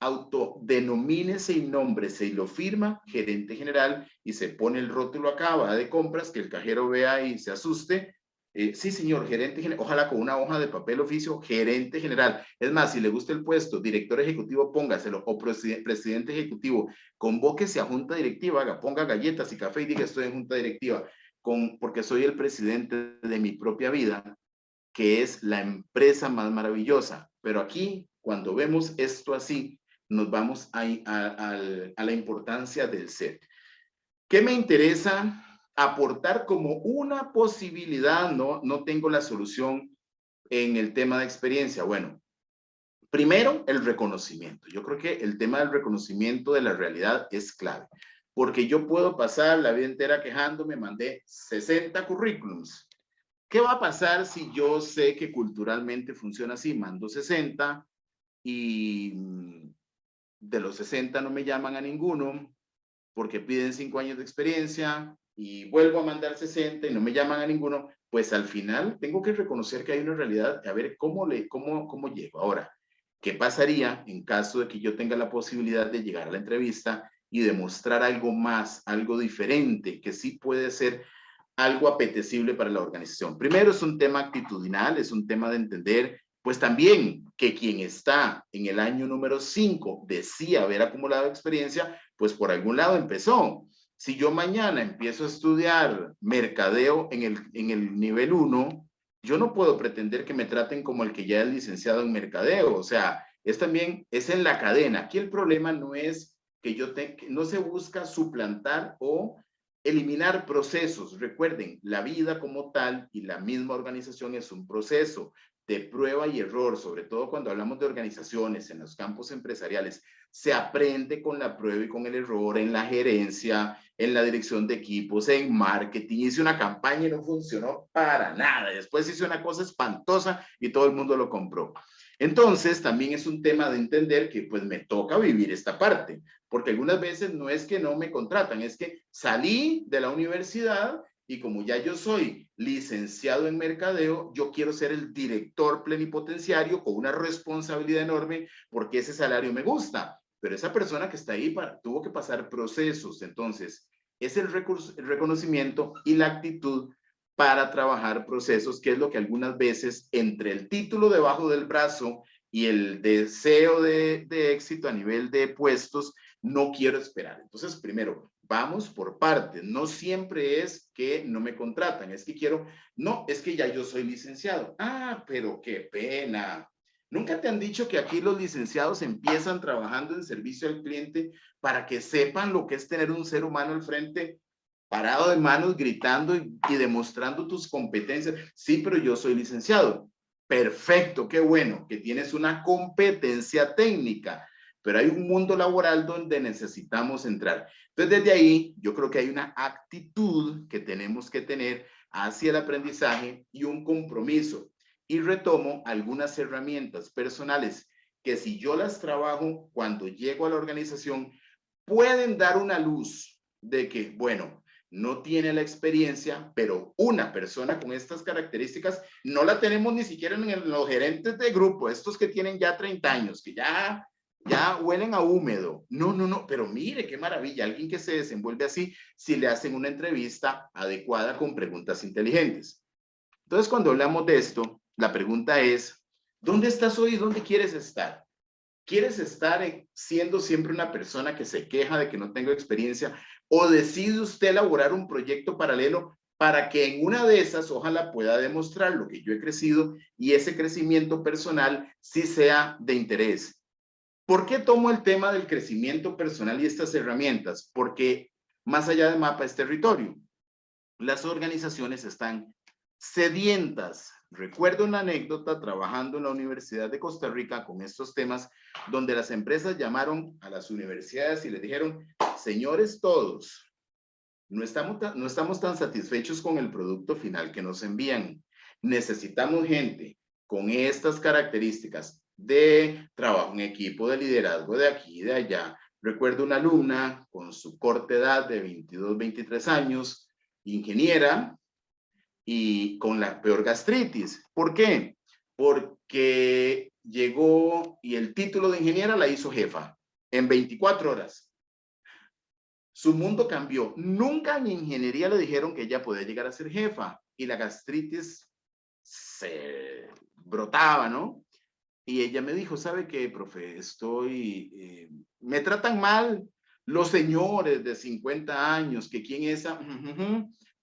autodenomínese y nómbrese y lo firma gerente general y se pone el rótulo acá, va de compras, que el cajero vea y se asuste. Sí, señor, gerente general, ojalá con una hoja de papel oficio, gerente general. Es más, si le gusta el puesto, director ejecutivo, póngaselo, o presidente ejecutivo, convóquese a junta directiva, haga, ponga galletas y café y diga estoy en junta directiva, porque soy el presidente de mi propia vida, que es la empresa más maravillosa. Pero aquí, cuando vemos esto así, nos vamos a la importancia del ser. ¿Qué me interesa aportar como una posibilidad? No tengo la solución en el tema de experiencia. Bueno, primero, el reconocimiento. Yo creo que el tema del reconocimiento de la realidad es clave, porque yo puedo pasar la vida entera quejándome, mandé 60 currículums. ¿Qué va a pasar si yo sé que culturalmente funciona así? Mando 60 y de los 60 no me llaman a ninguno porque piden 5 años de experiencia y vuelvo a mandar 60 y no me llaman a ninguno, pues al final tengo que reconocer que hay una realidad, a ver cómo llego. Ahora, ¿qué pasaría en caso de que yo tenga la posibilidad de llegar a la entrevista y demostrar algo más, algo diferente, que sí puede ser algo apetecible para la organización? Primero es un tema actitudinal, es un tema de entender, pues también que quien está en el año número 5 decía haber acumulado experiencia, pues por algún lado empezó. Si yo mañana empiezo a estudiar mercadeo en el nivel 1, yo no puedo pretender que me traten como el que ya es licenciado en mercadeo. O sea, es también, es en la cadena. Aquí el problema no es que no se busca suplantar o eliminar procesos. Recuerden, la vida como tal y la misma organización es un proceso de prueba y error, sobre todo cuando hablamos de organizaciones en los campos empresariales. Se aprende con la prueba y con el error en la gerencia, en la dirección de equipos, en marketing. Hice una campaña y no funcionó para nada. Después hice una cosa espantosa y todo el mundo lo compró. Entonces, también es un tema de entender que pues me toca vivir esta parte, porque algunas veces no es que no me contratan, es que salí de la universidad y como ya yo soy licenciado en mercadeo, yo quiero ser el director plenipotenciario con una responsabilidad enorme porque ese salario me gusta, pero esa persona que está ahí tuvo que pasar procesos. Entonces, es el reconocimiento y la actitud para trabajar procesos, que es lo que algunas veces entre el título debajo del brazo y el deseo de éxito a nivel de puestos, no quiero esperar. Entonces, primero, vamos por partes. No siempre es que no me contratan, es que quiero, no, es que ya yo soy licenciado. Ah, pero qué pena. ¿Nunca te han dicho que aquí los licenciados empiezan trabajando en servicio al cliente para que sepan lo que es tener un ser humano al frente, parado de manos, gritando y demostrando tus competencias? Sí, pero yo soy licenciado. Perfecto, qué bueno, que tienes una competencia técnica, pero hay un mundo laboral donde necesitamos entrar. Entonces, desde ahí, yo creo que hay una actitud que tenemos que tener hacia el aprendizaje y un compromiso. Y retomo algunas herramientas personales que si yo las trabajo cuando llego a la organización, pueden dar una luz de que, bueno, no tiene la experiencia, pero una persona con estas características no la tenemos ni siquiera en los gerentes de grupo, estos que tienen ya 30 años, que ya huelen a húmedo. No, pero mire qué maravilla, alguien que se desenvuelve así, si le hacen una entrevista adecuada con preguntas inteligentes. Entonces, cuando hablamos de esto, la pregunta es, ¿dónde estás hoy y dónde quieres estar? ¿Quieres estar siendo siempre una persona que se queja de que no tengo experiencia o decide usted elaborar un proyecto paralelo para que en una de esas ojalá pueda demostrar lo que yo he crecido y ese crecimiento personal sí sea de interés. ¿Por qué tomo el tema del crecimiento personal y estas herramientas? Porque más allá de mapa es territorio. Las organizaciones están sedientas. Recuerdo una anécdota trabajando en la Universidad de Costa Rica con estos temas, donde las empresas llamaron a las universidades y les dijeron, señores todos, no estamos tan satisfechos con el producto final que nos envían. Necesitamos gente con estas características de trabajo en equipo, de liderazgo de aquí y de allá. Recuerdo una alumna con su corta edad de 22, 23 años, ingeniera y con la peor gastritis. ¿Por qué? Porque llegó y el título de ingeniera la hizo jefa en 24 horas. Su mundo cambió. Nunca en ingeniería le dijeron que ella podía llegar a ser jefa y la gastritis se brotaba, ¿no? Y ella me dijo, ¿sabe qué, profe? Me tratan mal los señores de 50 años, que quién es esa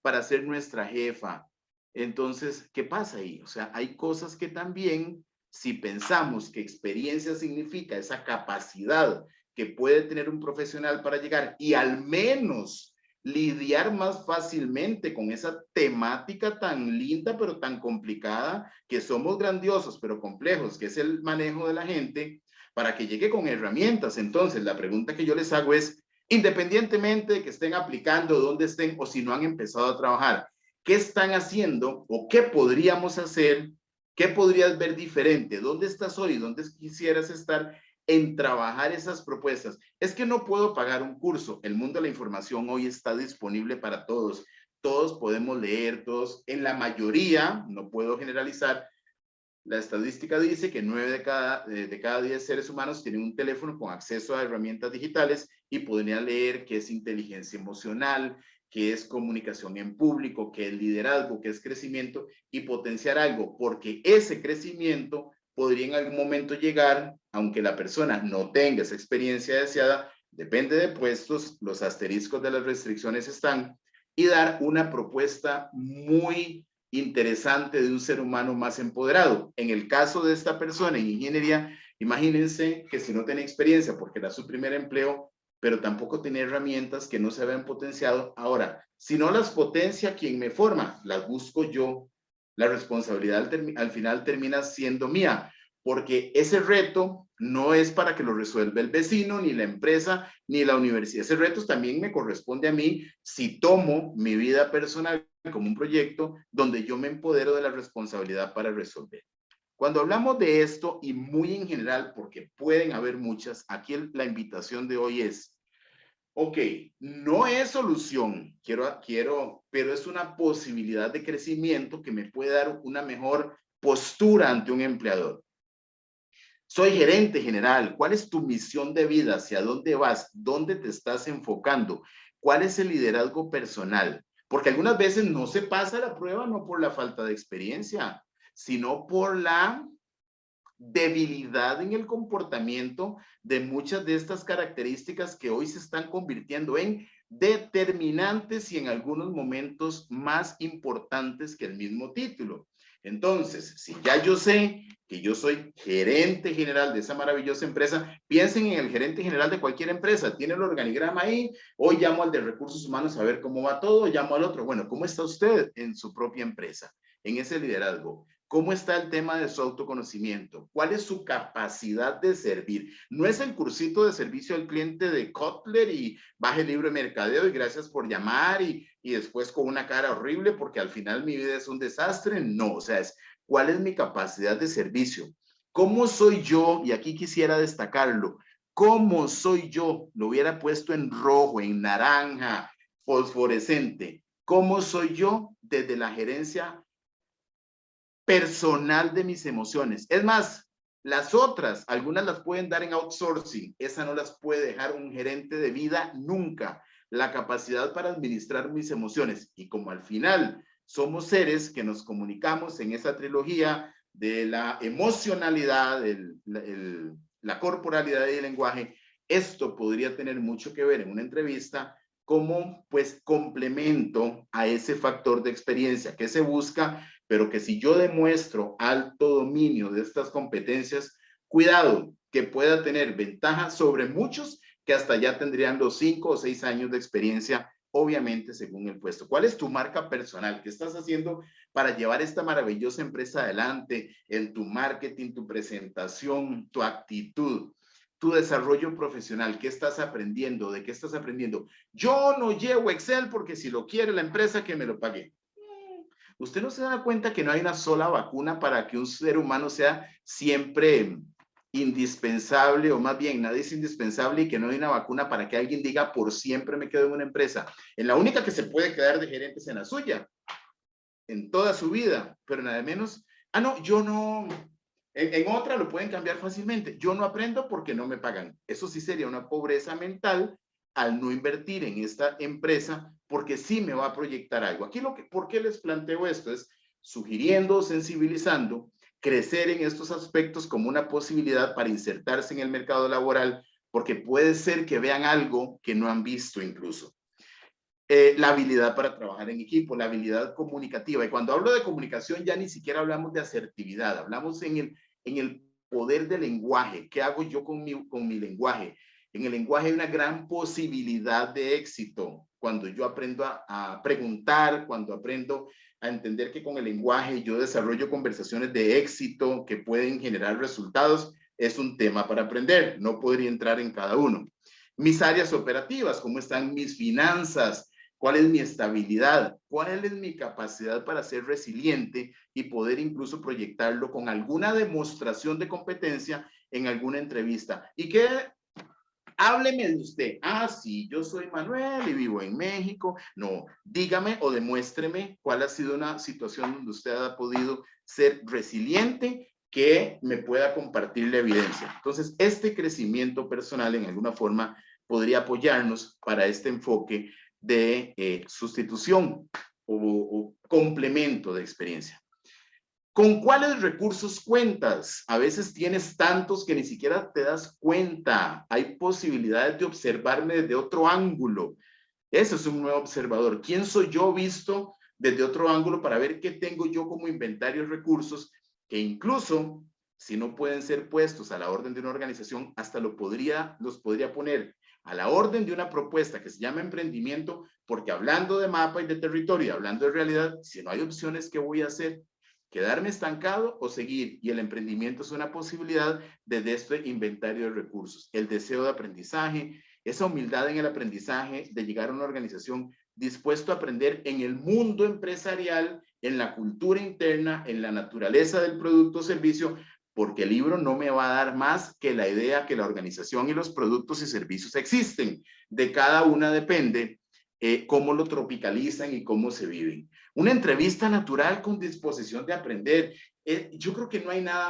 para ser nuestra jefa. Entonces, ¿qué pasa ahí? O sea, hay cosas que también, si pensamos que experiencia significa esa capacidad que puede tener un profesional para llegar y al menos lidiar más fácilmente con esa temática tan linda pero tan complicada, que somos grandiosos pero complejos, que es el manejo de la gente, para que llegue con herramientas. Entonces, la pregunta que yo les hago es, independientemente de que estén aplicando, dónde estén o si no han empezado a trabajar, ¿qué están haciendo o qué podríamos hacer? ¿Qué podrías ver diferente? ¿Dónde estás hoy? ¿Dónde quisieras estar en trabajar esas propuestas? Es que no puedo pagar un curso. El mundo de la información hoy está disponible para todos. Todos podemos leer, todos, en la mayoría, no puedo generalizar, la estadística dice que 9 de cada 10 seres humanos tienen un teléfono con acceso a herramientas digitales y podrían leer qué es inteligencia emocional, qué es comunicación en público, qué es liderazgo, qué es crecimiento y potenciar algo, porque ese crecimiento podría en algún momento llegar, aunque la persona no tenga esa experiencia deseada, depende de puestos, los asteriscos de las restricciones están, y dar una propuesta muy interesante de un ser humano más empoderado. En el caso de esta persona en ingeniería, imagínense que si no tiene experiencia porque era su primer empleo, pero tampoco tiene herramientas que no se habían potenciado. Ahora, si no las potencia quien me forma, las busco yo. La responsabilidad al final termina siendo mía, porque ese reto no es para que lo resuelva el vecino, ni la empresa, ni la universidad. Ese reto también me corresponde a mí si tomo mi vida personal como un proyecto donde yo me empodero de la responsabilidad para resolver. Cuando hablamos de esto y muy en general, porque pueden haber muchas, aquí la invitación de hoy es, ok, no es solución, pero es una posibilidad de crecimiento que me puede dar una mejor postura ante un empleador. Soy gerente general. ¿Cuál es tu misión de vida? ¿Hacia dónde vas? ¿Dónde te estás enfocando? ¿Cuál es el liderazgo personal? Porque algunas veces no se pasa la prueba no por la falta de experiencia, sino por la debilidad en el comportamiento de muchas de estas características que hoy se están convirtiendo en determinantes y en algunos momentos más importantes que el mismo título. Entonces, si ya yo sé que yo soy gerente general de esa maravillosa empresa, piensen en el gerente general de cualquier empresa, tiene el organigrama ahí, hoy llamo al de recursos humanos a ver cómo va todo, llamo al otro, bueno, ¿cómo está usted en su propia empresa, en ese liderazgo? ¿Cómo está el tema de su autoconocimiento? ¿Cuál es su capacidad de servir? No es el cursito de servicio al cliente de Kotler y baje el libro de mercadeo y gracias por llamar y después con una cara horrible porque al final mi vida es un desastre. No, o sea, es cuál es mi capacidad de servicio. ¿Cómo soy yo? Y aquí quisiera destacarlo. ¿Cómo soy yo? Lo hubiera puesto en rojo, en naranja, fosforescente. ¿Cómo soy yo desde la gerencia personal de mis emociones? Es más, las otras, algunas las pueden dar en outsourcing, esa no las puede dejar un gerente de vida nunca. La capacidad para administrar mis emociones. Y como al final somos seres que nos comunicamos en esa trilogía de la emocionalidad, la corporalidad y el lenguaje, esto podría tener mucho que ver en una entrevista como pues complemento a ese factor de experiencia que se busca, pero que si yo demuestro alto dominio de estas competencias, cuidado, que pueda tener ventaja sobre muchos que hasta ya tendrían los 5 o 6 años de experiencia, obviamente según el puesto. ¿Cuál es tu marca personal? ¿Qué estás haciendo para llevar esta maravillosa empresa adelante en tu marketing, tu presentación, tu actitud? Tu desarrollo profesional, ¿qué estás aprendiendo? ¿De qué estás aprendiendo? Yo no llevo Excel porque si lo quiere la empresa que me lo pague. Usted no se da cuenta que no hay una sola vacuna para que un ser humano sea siempre indispensable, o más bien nadie es indispensable, y que no hay una vacuna para que alguien diga por siempre me quedo en una empresa. En la única que se puede quedar de gerente es en la suya, en toda su vida, pero nada menos, no, yo no, en otra lo pueden cambiar fácilmente. Yo no aprendo porque no me pagan. Eso sí sería una pobreza mental al no invertir en esta empresa porque sí me va a proyectar algo. Aquí ¿por qué les planteo esto? Es sugiriendo, sensibilizando, crecer en estos aspectos como una posibilidad para insertarse en el mercado laboral, porque puede ser que vean algo que no han visto incluso. La habilidad para trabajar en equipo, la habilidad comunicativa. Y cuando hablo de comunicación ya ni siquiera hablamos de asertividad, hablamos en el poder del lenguaje. ¿Qué hago yo con mi lenguaje? En el lenguaje hay una gran posibilidad de éxito. Cuando yo aprendo a preguntar, cuando aprendo a entender que con el lenguaje yo desarrollo conversaciones de éxito que pueden generar resultados, es un tema para aprender. No podría entrar en cada uno. Mis áreas operativas, cómo están mis finanzas, cuál es mi estabilidad, cuál es mi capacidad para ser resiliente y poder incluso proyectarlo con alguna demostración de competencia en alguna entrevista. Y que hábleme de usted. Sí, yo soy Manuel y vivo en México. No, dígame o demuéstreme cuál ha sido una situación donde usted ha podido ser resiliente que me pueda compartir la evidencia. Entonces, este crecimiento personal en alguna forma podría apoyarnos para este enfoque de sustitución o complemento de experiencia. ¿Con cuáles recursos cuentas? A veces tienes tantos que ni siquiera te das cuenta. Hay posibilidades de observarme desde otro ángulo. Ese es un nuevo observador. ¿Quién soy yo visto desde otro ángulo para ver qué tengo yo como inventario de recursos que incluso si no pueden ser puestos a la orden de una organización, hasta los podría poner a la orden de una propuesta que se llama emprendimiento, porque hablando de mapa y de territorio, hablando de realidad, si no hay opciones, ¿qué voy a hacer? ¿Quedarme estancado o seguir? Y el emprendimiento es una posibilidad desde este inventario de recursos. El deseo de aprendizaje, esa humildad en el aprendizaje, de llegar a una organización dispuesto a aprender en el mundo empresarial, en la cultura interna, en la naturaleza del producto o servicio, porque el libro no me va a dar más que la idea que la organización y los productos y servicios existen. De cada una depende cómo lo tropicalizan y cómo se viven. Una entrevista natural con disposición de aprender. Yo creo que no hay nada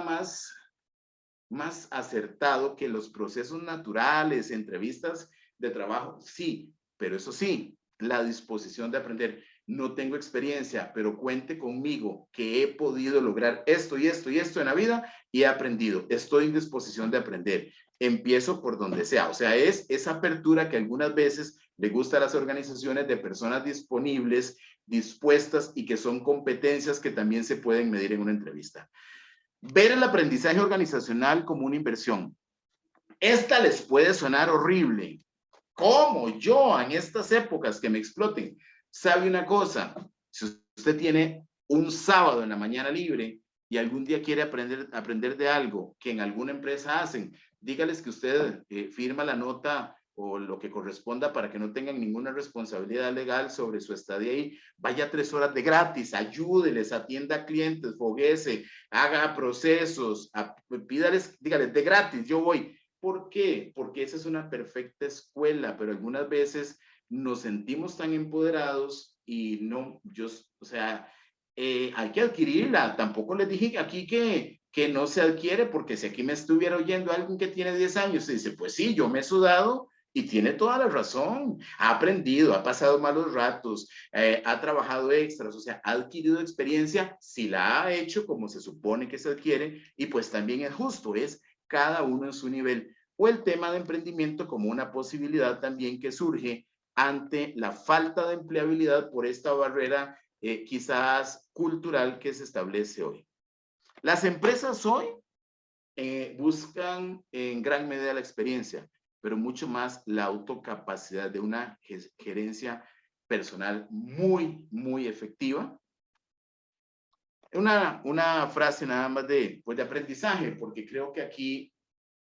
más acertado que los procesos naturales, entrevistas de trabajo. Sí, pero eso sí, la disposición de aprender. No tengo experiencia, pero cuente conmigo que he podido lograr esto y esto y esto en la vida y he aprendido. Estoy en disposición de aprender. Empiezo por donde sea. O sea, es esa apertura que algunas veces le gusta a las organizaciones de personas disponibles, dispuestas y que son competencias que también se pueden medir en una entrevista. Ver el aprendizaje organizacional como una inversión. Esta les puede sonar horrible. ¿Cómo yo en estas épocas que me exploten? ¿Sabe una cosa? Si usted tiene un sábado en la mañana libre y algún día quiere aprender de algo que en alguna empresa hacen, dígales que usted firma la nota o lo que corresponda para que no tengan ninguna responsabilidad legal sobre su estadía ahí. Vaya 3 horas de gratis, ayúdeles, atienda a clientes, foguese, haga procesos, pídales, dígales de gratis, yo voy. ¿Por qué? Porque esa es una perfecta escuela, pero algunas veces nos sentimos tan empoderados y no, o sea, hay que adquirirla. Tampoco les dije aquí que no se adquiere, porque si aquí me estuviera oyendo alguien que tiene 10 años, se dice, pues sí, yo me he sudado y tiene toda la razón. Ha aprendido, ha pasado malos ratos, ha trabajado extras, o sea, ha adquirido experiencia, si la ha hecho como se supone que se adquiere, y pues también es justo, es cada uno en su nivel. O el tema de emprendimiento como una posibilidad también que surge ante la falta de empleabilidad por esta barrera quizás cultural que se establece hoy. Las empresas hoy buscan en gran medida la experiencia, pero mucho más la autocapacidad de una gerencia personal muy, muy efectiva. Una frase nada más pues de aprendizaje, porque creo que aquí,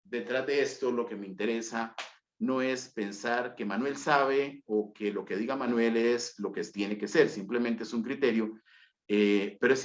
detrás de esto, lo que me interesa no es pensar que Manuel sabe o que lo que diga Manuel es lo que tiene que ser, simplemente es un criterio, pero es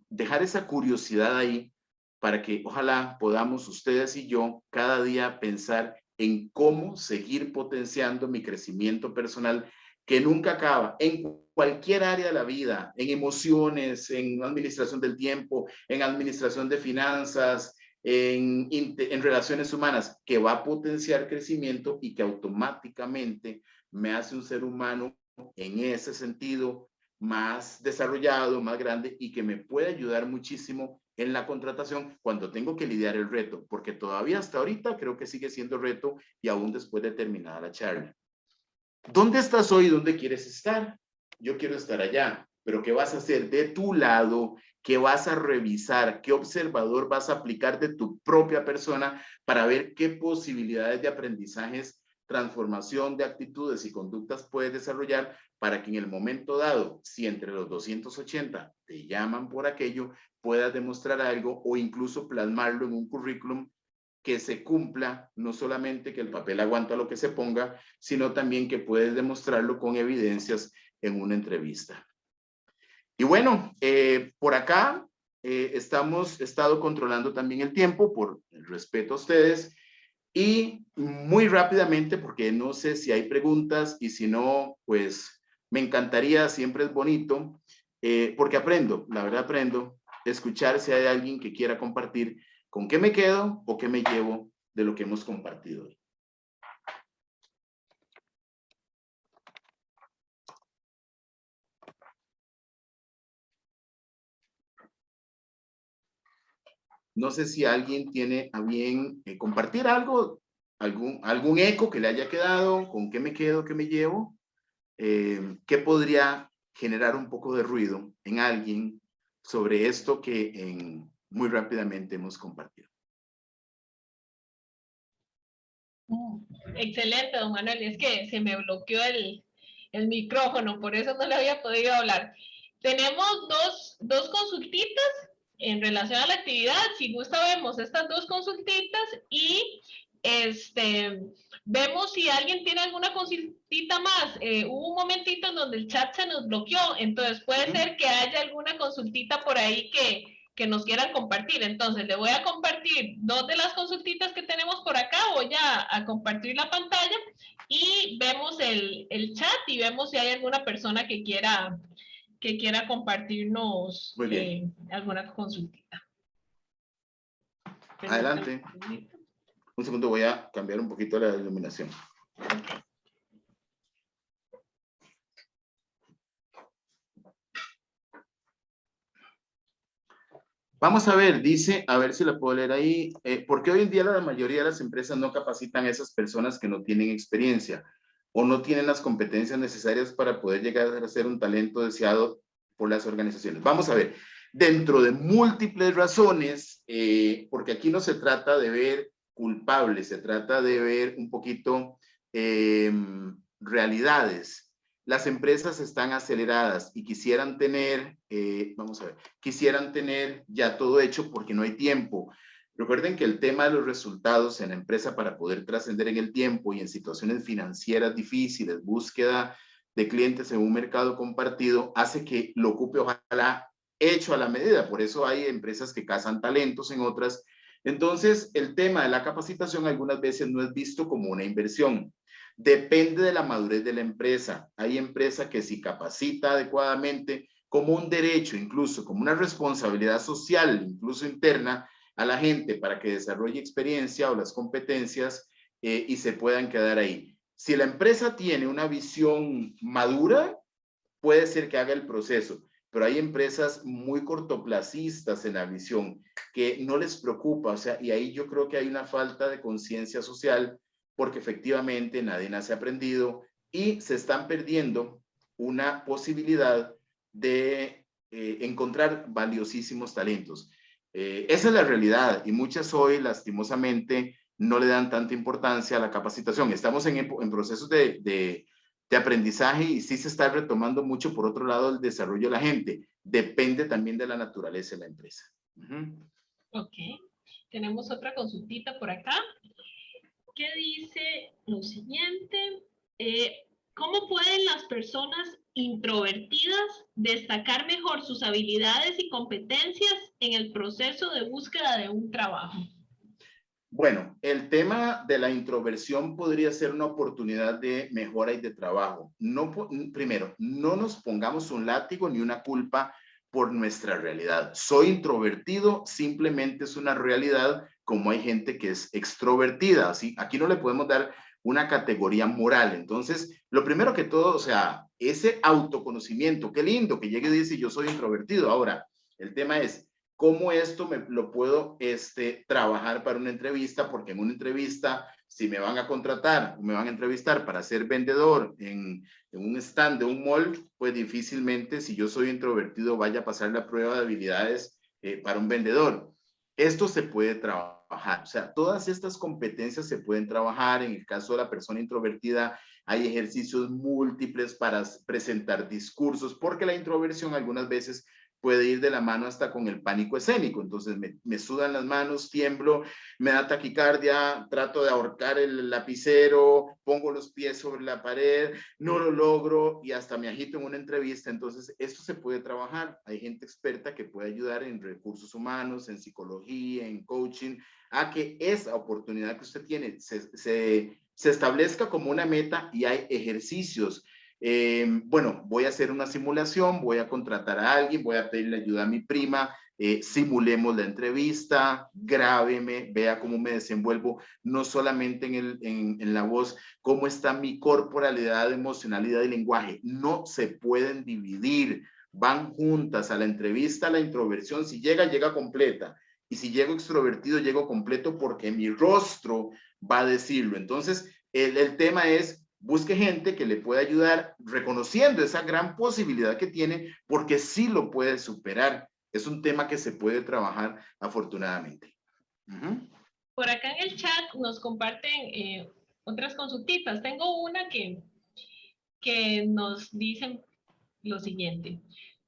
dejar esa curiosidad ahí para que ojalá podamos ustedes y yo cada día pensar en cómo seguir potenciando mi crecimiento personal que nunca acaba en cualquier área de la vida, en emociones, en administración del tiempo, en administración de finanzas, en relaciones humanas, que va a potenciar crecimiento y que automáticamente me hace un ser humano en ese sentido más desarrollado, más grande y que me puede ayudar muchísimo en la contratación cuando tengo que lidiar el reto, porque todavía hasta ahorita creo que sigue siendo reto y aún después de terminada la charla. ¿Dónde estás hoy? ¿Dónde quieres estar? Yo quiero estar allá, pero ¿qué vas a hacer de tu lado? ¿Qué vas a revisar? ¿Qué observador vas a aplicar de tu propia persona para ver qué posibilidades de aprendizajes, transformación de actitudes y conductas puedes desarrollar para que en el momento dado, si entre los 280 te llaman por aquello, puedas demostrar algo o incluso plasmarlo en un currículum que se cumpla, no solamente que el papel aguanta lo que se ponga, sino también que puedes demostrarlo con evidencias en una entrevista. Y bueno, por acá hemos estado controlando también el tiempo por el respeto a ustedes y muy rápidamente, porque no sé si hay preguntas y si no, pues me encantaría, siempre es bonito, porque aprendo, la verdad aprendo, escuchar si hay alguien que quiera compartir con qué me quedo o qué me llevo de lo que hemos compartido hoy. No sé si alguien tiene a bien compartir algo, algún eco que le haya quedado, con qué me quedo, qué me llevo, qué podría generar un poco de ruido en alguien sobre esto que muy rápidamente hemos compartido. Excelente, don Manuel. Es que se me bloqueó el micrófono, por eso no le había podido hablar. Tenemos dos consultitas en relación a la actividad. Si gusta, vemos estas dos consultitas y vemos si alguien tiene alguna consultita más. Hubo un momentito en donde el chat se nos bloqueó, entonces puede ser que haya alguna consultita por ahí que nos quieran compartir. Entonces, le voy a compartir dos de las consultitas que tenemos por acá. Voy a compartir la pantalla y vemos el chat y vemos si hay alguna persona que quiera compartirnos alguna consultita. Adelante. Un segundo, voy a cambiar un poquito la iluminación. Vamos a ver, dice, a ver si la puedo leer ahí, porque hoy en día la mayoría de las empresas no capacitan a esas personas que no tienen experiencia o no tienen las competencias necesarias para poder llegar a ser un talento deseado por las organizaciones. Vamos a ver, dentro de múltiples razones, porque aquí no se trata de ver culpables, se trata de ver un poquito realidades. Las empresas están aceleradas y quisieran tener, quisieran tener ya todo hecho porque no hay tiempo. Recuerden que el tema de los resultados en la empresa para poder trascender en el tiempo y en situaciones financieras difíciles, búsqueda de clientes en un mercado compartido, hace que lo ocupe ojalá hecho a la medida. Por eso hay empresas que cazan talentos en otras. Entonces, el tema de la capacitación algunas veces no es visto como una inversión. Depende de la madurez de la empresa. Hay empresas que si capacita adecuadamente como un derecho, incluso como una responsabilidad social, incluso interna, a la gente para que desarrolle experiencia o las competencias y se puedan quedar ahí. Si la empresa tiene una visión madura, puede ser que haga el proceso, pero hay empresas muy cortoplacistas en la visión que no les preocupa, o sea, y ahí yo creo que hay una falta de conciencia social porque efectivamente nadie nace aprendido y se están perdiendo una posibilidad de encontrar valiosísimos talentos. Esa es la realidad y muchas hoy lastimosamente no le dan tanta importancia a la capacitación. Estamos en procesos de aprendizaje y sí se está retomando mucho por otro lado el desarrollo de la gente. Depende también de la naturaleza de la empresa. Ok, tenemos otra consultita por acá que dice lo siguiente. ¿Cómo pueden las personas introvertidas destacar mejor sus habilidades y competencias en el proceso de búsqueda de un trabajo? Bueno, el tema de la introversión podría ser una oportunidad de mejora y de trabajo. No, primero, no nos pongamos un látigo ni una culpa por nuestra realidad. Soy introvertido, simplemente es una realidad, como hay gente que es extrovertida. ¿Sí? Aquí no le podemos dar una categoría moral. Entonces, lo primero que todo, o sea, ese autoconocimiento, qué lindo que llegue y dice yo soy introvertido. Ahora, el tema es, ¿cómo esto lo puedo trabajar para una entrevista? Porque en una entrevista, si me van a contratar, me van a entrevistar para ser vendedor en un stand de un mall, pues difícilmente, si yo soy introvertido, vaya a pasar la prueba de habilidades para un vendedor. Esto se puede trabajar, o sea, todas estas competencias se pueden trabajar. En el caso de la persona introvertida, hay ejercicios múltiples para presentar discursos, porque la introversión algunas veces puede ir de la mano hasta con el pánico escénico. Entonces me sudan las manos, tiemblo, me da taquicardia, trato de ahorcar el lapicero, pongo los pies sobre la pared, no lo logro y hasta me agito en una entrevista. Entonces esto se puede trabajar. Hay gente experta que puede ayudar en recursos humanos, en psicología, en coaching, a que esa oportunidad que usted tiene se establezca como una meta y hay ejercicios. Bueno, voy a hacer una simulación, voy a contratar a alguien, voy a pedirle ayuda a mi prima, simulemos la entrevista, grábeme, vea cómo me desenvuelvo, no solamente en la voz, cómo está mi corporalidad, emocionalidad y lenguaje. No se pueden dividir, van juntas a la entrevista, la introversión, si llega, llega completa. Y si llego extrovertido, llego completo porque mi rostro va a decirlo. Entonces, el tema es busque gente que le pueda ayudar reconociendo esa gran posibilidad que tiene, porque sí lo puede superar. Es un tema que se puede trabajar afortunadamente. Por acá en el chat nos comparten otras consultitas. Tengo una que nos dicen lo siguiente.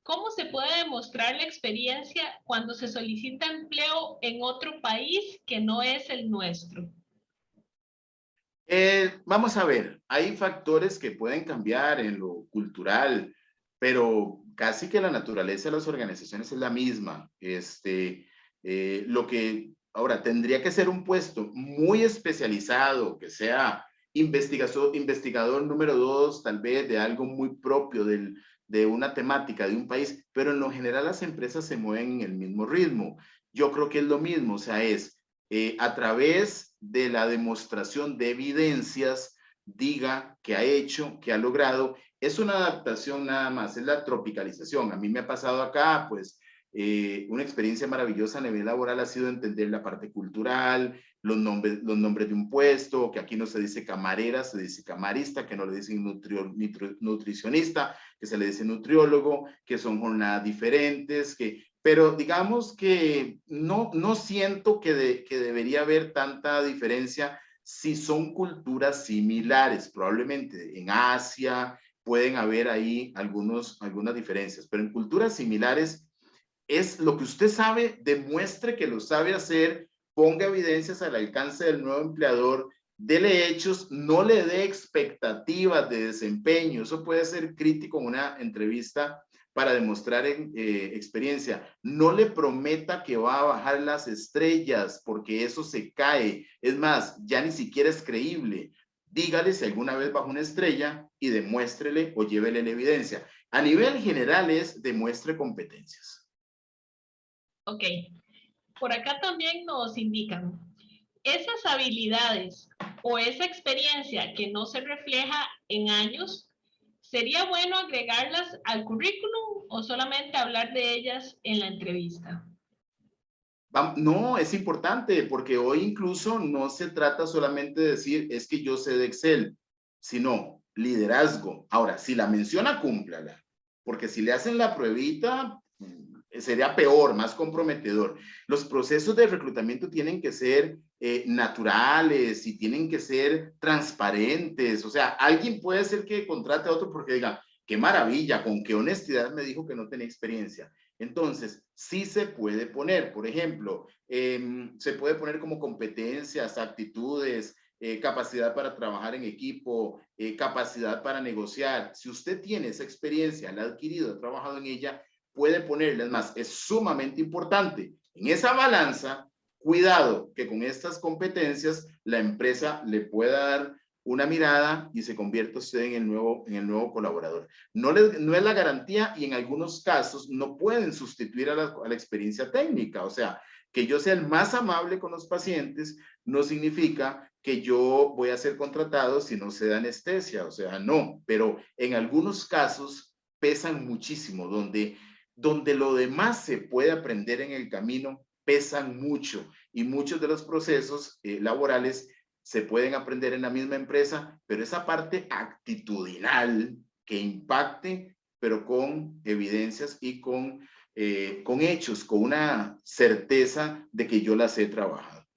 ¿Cómo se puede demostrar la experiencia cuando se solicita empleo en otro país que no es el nuestro? Vamos a ver, hay factores que pueden cambiar en lo cultural, pero casi que la naturaleza de las organizaciones es la misma. Lo que ahora tendría que ser un puesto muy especializado, que sea investigador número 2, tal vez de algo muy propio de una temática de un país, pero en lo general las empresas se mueven en el mismo ritmo. Yo creo que es lo mismo, o sea, es a través de la demostración de evidencias, diga que ha hecho, que ha logrado. Es una adaptación nada más, es la tropicalización. A mí me ha pasado acá, pues, una experiencia maravillosa a nivel laboral ha sido entender la parte cultural, los nombres de un puesto, que aquí no se dice camarera, se dice camarista, que no le dicen nutricionista, que se le dice nutriólogo, que son jornadas diferentes, pero digamos que no siento que debería haber tanta diferencia si son culturas similares. Probablemente en Asia pueden haber ahí algunas diferencias, pero en culturas similares es lo que usted sabe, demuestre que lo sabe hacer, ponga evidencias al alcance del nuevo empleador, dele hechos, no le dé expectativas de desempeño. Eso puede ser crítico en una entrevista para demostrar experiencia. No le prometa que va a bajar las estrellas porque eso se cae. Es más, ya ni siquiera es creíble. Dígale si alguna vez bajó una estrella y demuéstrele o llévele la evidencia. A nivel general es demuestre competencias. Ok, por acá también nos indican, esas habilidades o esa experiencia que no se refleja en años, ¿sería bueno agregarlas al currículum o solamente hablar de ellas en la entrevista? No, es importante porque hoy incluso no se trata solamente de decir es que yo sé de Excel, sino liderazgo. Ahora, si la menciona, cúmplala, porque si le hacen la pruebita, sería peor, más comprometedor. Los procesos de reclutamiento tienen que ser naturales y tienen que ser transparentes. O sea, alguien puede ser que contrate a otro porque diga, qué maravilla, con qué honestidad me dijo que no tenía experiencia. Entonces, sí se puede poner, por ejemplo, se puede poner como competencias, actitudes, capacidad para trabajar en equipo, capacidad para negociar. Si usted tiene esa experiencia, la ha adquirido, ha trabajado en ella, puede ponerle, es más, es sumamente importante. En esa balanza, cuidado que con estas competencias la empresa le pueda dar una mirada y se convierte usted en el nuevo colaborador. No es la garantía y en algunos casos no pueden sustituir a la experiencia técnica. O sea, que yo sea el más amable con los pacientes no significa que yo voy a ser contratado si no se da anestesia. O sea, no, pero en algunos casos pesan muchísimo, donde lo demás se puede aprender en el camino, pesan mucho y muchos de los procesos laborales se pueden aprender en la misma empresa, pero esa parte actitudinal que impacte, pero con evidencias y con hechos, con una certeza de que yo las he trabajado.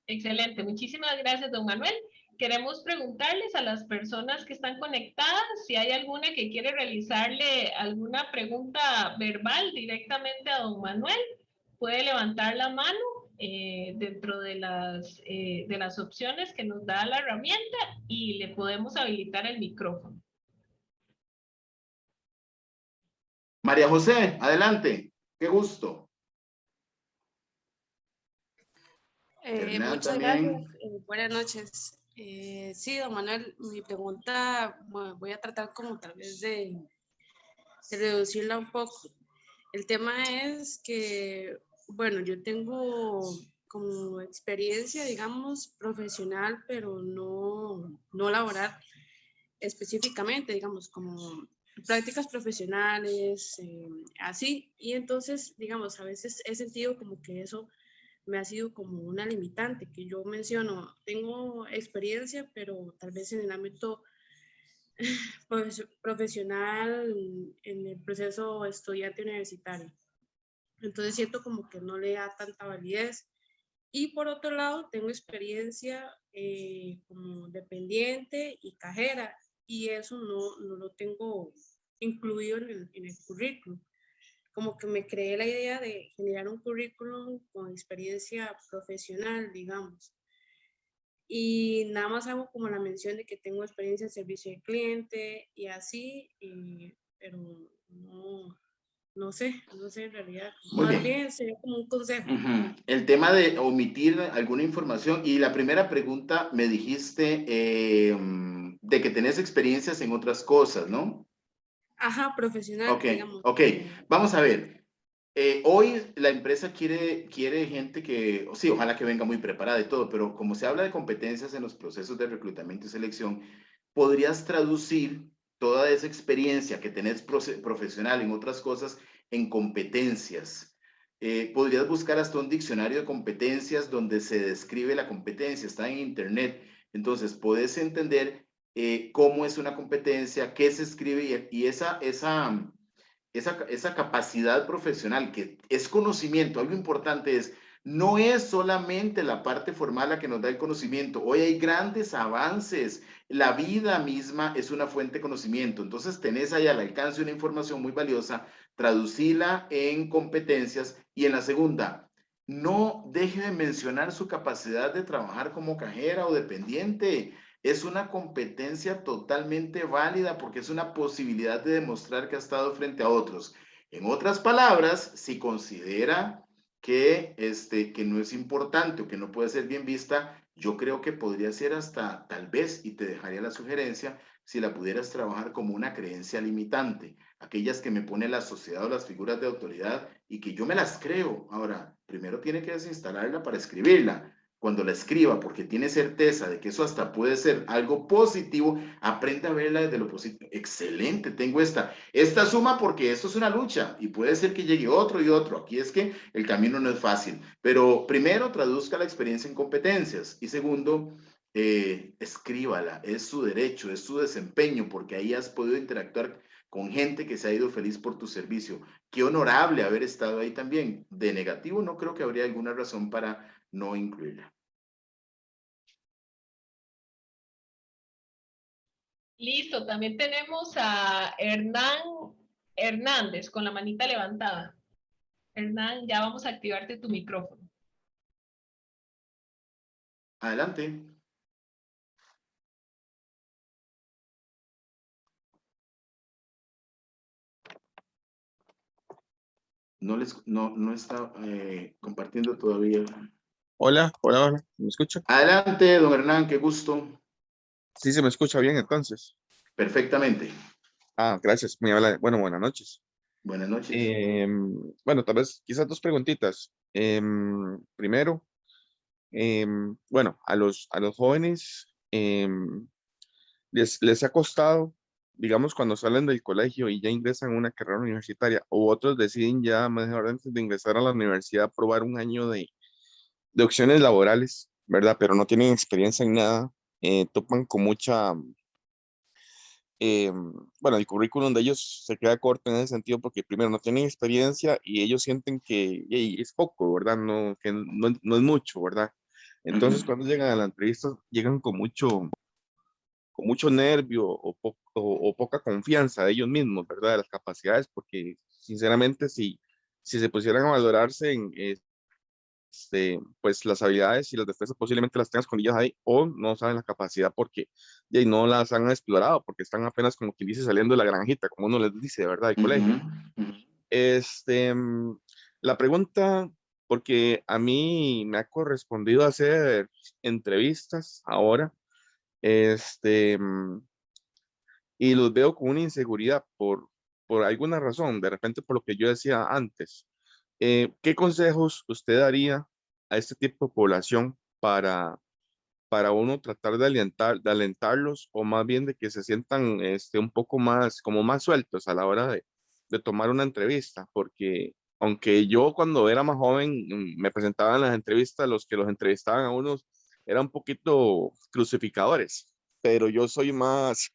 Excelente, muchísimas gracias, don Manuel. Queremos preguntarles a las personas que están conectadas si hay alguna que quiere realizarle alguna pregunta verbal directamente a don Manuel. Puede levantar la mano dentro de las opciones que nos da la herramienta y le podemos habilitar el micrófono. María José, adelante. Qué gusto. Muchas gracias. Buenas noches. Sí, don Manuel, mi pregunta, bueno, voy a tratar como tal vez de reducirla un poco. El tema es que, bueno, yo tengo como experiencia, digamos, profesional, pero no laboral específicamente, digamos, como prácticas profesionales, así. Y entonces, digamos, a veces he sentido como que eso me ha sido como una limitante, que yo menciono, tengo experiencia, pero tal vez en el ámbito profesional, en el proceso estudiante universitario. Entonces siento como que no le da tanta validez. Y por otro lado, tengo experiencia como dependiente y cajera, y eso no lo tengo incluido en el currículum. Como que me creé la idea de generar un currículum con experiencia profesional, digamos. Y nada más hago como la mención de que tengo experiencia en servicio de cliente y así, pero no sé en realidad. Muy Más bien. bien sería como un consejo. El tema de omitir alguna información y la primera pregunta me dijiste de que tenés experiencias en otras cosas, ¿no? Ajá, profesional, Ok, digamos. ok. Vamos a ver. Hoy la empresa quiere gente que, sí, ojalá que venga muy preparada y todo, pero como se habla de competencias en los procesos de reclutamiento y selección, podrías traducir toda esa experiencia que tenés profesional en otras cosas en competencias. Podrías buscar hasta un diccionario de competencias donde se describe la competencia, está en internet. Entonces, puedes entender cómo es una competencia, qué se escribe y esa capacidad profesional que es conocimiento. Algo importante es, no es solamente la parte formal la que nos da el conocimiento. Hoy hay grandes avances. La vida misma es una fuente de conocimiento. Entonces, tenés ahí al alcance una información muy valiosa, traducila en competencias. Y en la segunda, no deje de mencionar su capacidad de trabajar como cajera o dependiente. Es una competencia totalmente válida porque es una posibilidad de demostrar que ha estado frente a otros. En otras palabras, si considera que no es importante o que no puede ser bien vista, yo creo que podría ser hasta tal vez, y te dejaría la sugerencia, si la pudieras trabajar como una creencia limitante, aquellas que me pone la sociedad o las figuras de autoridad y que yo me las creo. Ahora, primero tiene que desinstalarla para escribirla. cuando la escriba, porque tiene certeza de que eso hasta puede ser algo positivo, aprenda a verla desde lo positivo. Excelente, tengo esta suma porque esto es una lucha y puede ser que llegue otro y otro. Aquí es que el camino no es fácil, pero primero traduzca la experiencia en competencias y segundo, escríbala, es su derecho, es su desempeño, porque ahí has podido interactuar con gente que se ha ido feliz por tu servicio. Qué honorable haber estado ahí también. De negativo no creo que habría alguna razón para no incluirla. Listo, también tenemos a Hernán Hernández con la manita levantada. Hernán, ya vamos a activarte tu micrófono. Adelante. No está compartiendo todavía. Hola, hola, hola, ¿me escucha? Adelante, don Hernán, qué gusto. Sí, se me escucha bien entonces. Perfectamente. Gracias, muy amable. Bueno, buenas noches. Buenas noches. Bueno, tal vez quizás dos preguntitas. Primero, bueno, a los jóvenes les ha costado, digamos, cuando salen del colegio y ya ingresan a una carrera universitaria, o otros deciden ya mejor antes de ingresar a la universidad probar un año de opciones laborales, ¿verdad? Pero no tienen experiencia en nada, topan con mucha bueno, el currículum de ellos se queda corto en ese sentido porque primero no tienen experiencia y ellos sienten que hey, es poco, ¿verdad? No, que no es mucho, ¿verdad? Entonces, cuando llegan a la entrevista, llegan con mucho nervio o poca confianza de ellos mismos, ¿verdad? De las capacidades, porque sinceramente, si se pusieran a valorarse en, pues las habilidades y las destrezas posiblemente las tengan escondidas ahí o no saben la capacidad porque no las han explorado, porque están apenas como quien dice saliendo de la granjita, como uno les dice, ¿verdad? El colegio. Este, la pregunta, porque a mí me ha correspondido hacer entrevistas ahora, este, y los veo con una inseguridad por alguna razón, de repente por lo que yo decía antes. ¿Qué consejos usted daría a este tipo de población para uno tratar de alentarlos o más bien de que se sientan un poco más, como más sueltos a la hora de tomar una entrevista? Porque aunque yo cuando era más joven me presentaban las entrevistas, los que los entrevistaban a unos eran un poquito crucificadores, pero yo soy más,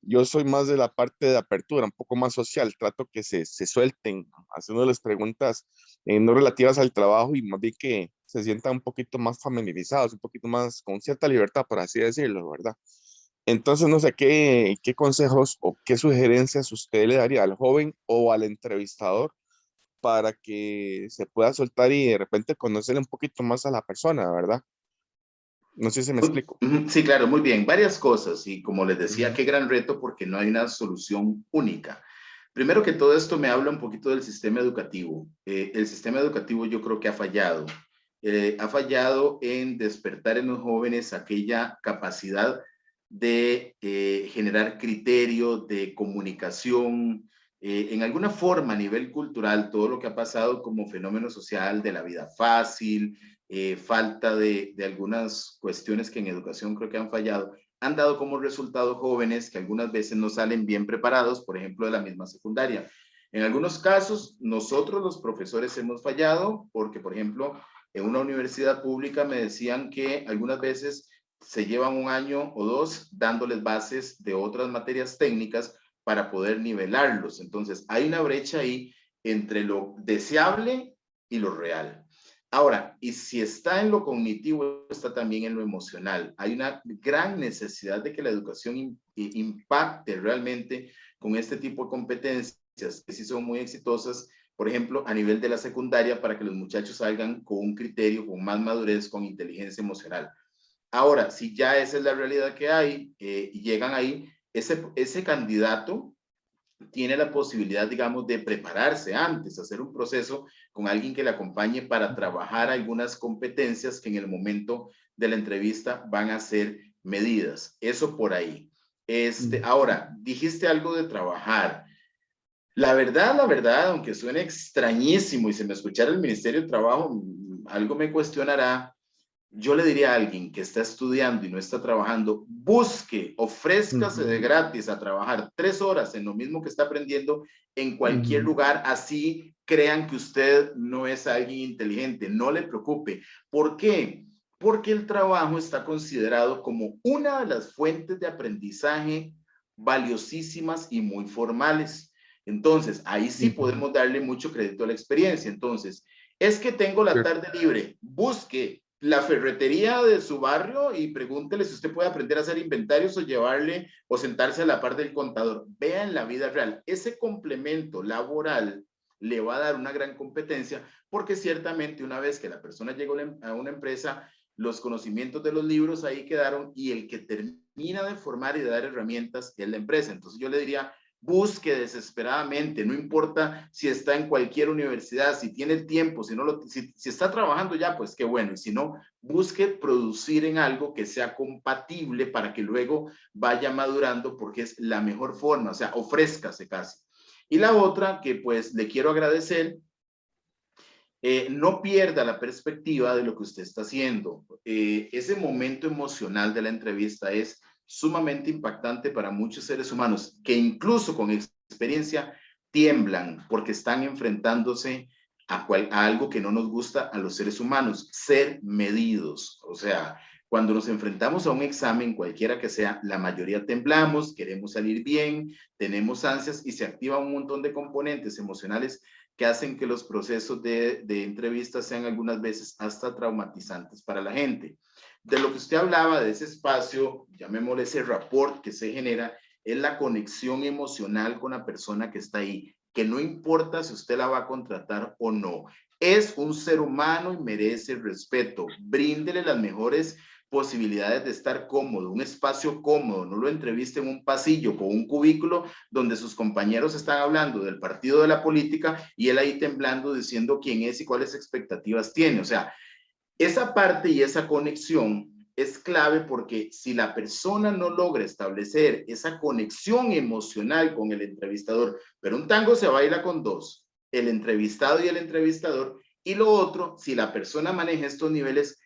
yo soy más de la parte de apertura, un poco más social, trato que se suelten, haciéndoles preguntas no relativas al trabajo y más bien que se sientan un poquito más familiarizados, un poquito más con cierta libertad, por así decirlo, ¿verdad? Entonces, no sé qué consejos o qué sugerencias usted le daría al joven o al entrevistador para que se pueda soltar y de repente conocerle un poquito más a la persona, ¿verdad? No sé si me explico. Sí, claro, muy bien. Varias cosas y como les decía, Ujú. qué gran reto porque no hay una solución única. Primero que todo esto me habla un poquito del sistema educativo. El sistema educativo yo creo que ha fallado. Ha fallado en despertar en los jóvenes aquella capacidad de generar criterio, de comunicación, en alguna forma a nivel cultural, todo lo que ha pasado como fenómeno social de la vida fácil, falta de algunas cuestiones que en educación creo que han fallado, han dado como resultado jóvenes que algunas veces no salen bien preparados, por ejemplo, de la misma secundaria. En algunos casos, nosotros los profesores hemos fallado porque, por ejemplo, en una universidad pública me decían que algunas veces se llevan un año o dos dándoles bases de otras materias técnicas para poder nivelarlos. Entonces, hay una brecha ahí entre lo deseable y lo real. Ahora, y si está en lo cognitivo, está también en lo emocional. Hay una gran necesidad de que la educación impacte realmente con este tipo de competencias que sí son muy exitosas, por ejemplo, a nivel de la secundaria, para que los muchachos salgan con un criterio, con más madurez, con inteligencia emocional. Ahora, si ya esa es la realidad que hay y llegan ahí, ese candidato tiene la posibilidad, digamos, de prepararse antes, hacer un proceso con alguien que le acompañe para trabajar algunas competencias que en el momento de la entrevista van a ser medidas. Eso por ahí. Ahora, dijiste algo de trabajar. La verdad, aunque suene extrañísimo y se me escuchara el Ministerio de Trabajo, algo me cuestionará. yo le diría a alguien que está estudiando y no está trabajando, busque, ofrézcase de gratis a trabajar 3 horas en lo mismo que está aprendiendo en cualquier lugar, así crean que usted no es alguien inteligente, no le preocupe. ¿Por qué? Porque el trabajo está considerado como una de las fuentes de aprendizaje valiosísimas y muy formales. Entonces, ahí sí podemos darle mucho crédito a la experiencia. Entonces, es que tengo la tarde libre, busque la ferretería de su barrio y pregúntele si usted puede aprender a hacer inventarios o llevarle o sentarse a la par del contador. Vea en la vida real, ese complemento laboral le va a dar una gran competencia porque ciertamente una vez que la persona llegó a una empresa, los conocimientos de los libros ahí quedaron y el que termina de formar y de dar herramientas es la empresa. Entonces yo le diría, busque desesperadamente, no importa si está en cualquier universidad, si tiene tiempo, si está trabajando ya, pues qué bueno, y si no, busque producir en algo que sea compatible para que luego vaya madurando porque es la mejor forma, o sea, ofrézcase casi. Y la otra que pues le quiero agradecer, no pierda la perspectiva de lo que usted está haciendo. Ese momento emocional de la entrevista es sumamente impactante para muchos seres humanos que incluso con experiencia tiemblan porque están enfrentándose a algo que no nos gusta a los seres humanos, ser medidos. O sea, cuando nos enfrentamos a un examen, cualquiera que sea, la mayoría temblamos, queremos salir bien, tenemos ansias y se activa un montón de componentes emocionales que hacen que los procesos de entrevistas sean algunas veces hasta traumatizantes para la gente. De lo que usted hablaba, de ese espacio, llamémosle ese rapport que se genera, es la conexión emocional con la persona que está ahí, que no importa si usted la va a contratar o no. Es un ser humano y merece respeto. Bríndele las mejores posibilidades de estar cómodo, un espacio cómodo, no lo entreviste en un pasillo con un cubículo donde sus compañeros están hablando del partido de la política y él ahí temblando diciendo quién es y cuáles expectativas tiene. O sea, esa parte y esa conexión es clave porque si la persona no logra establecer esa conexión emocional con el entrevistador, pero un tango se baila con dos, el entrevistado y el entrevistador, y lo otro, si la persona maneja estos niveles,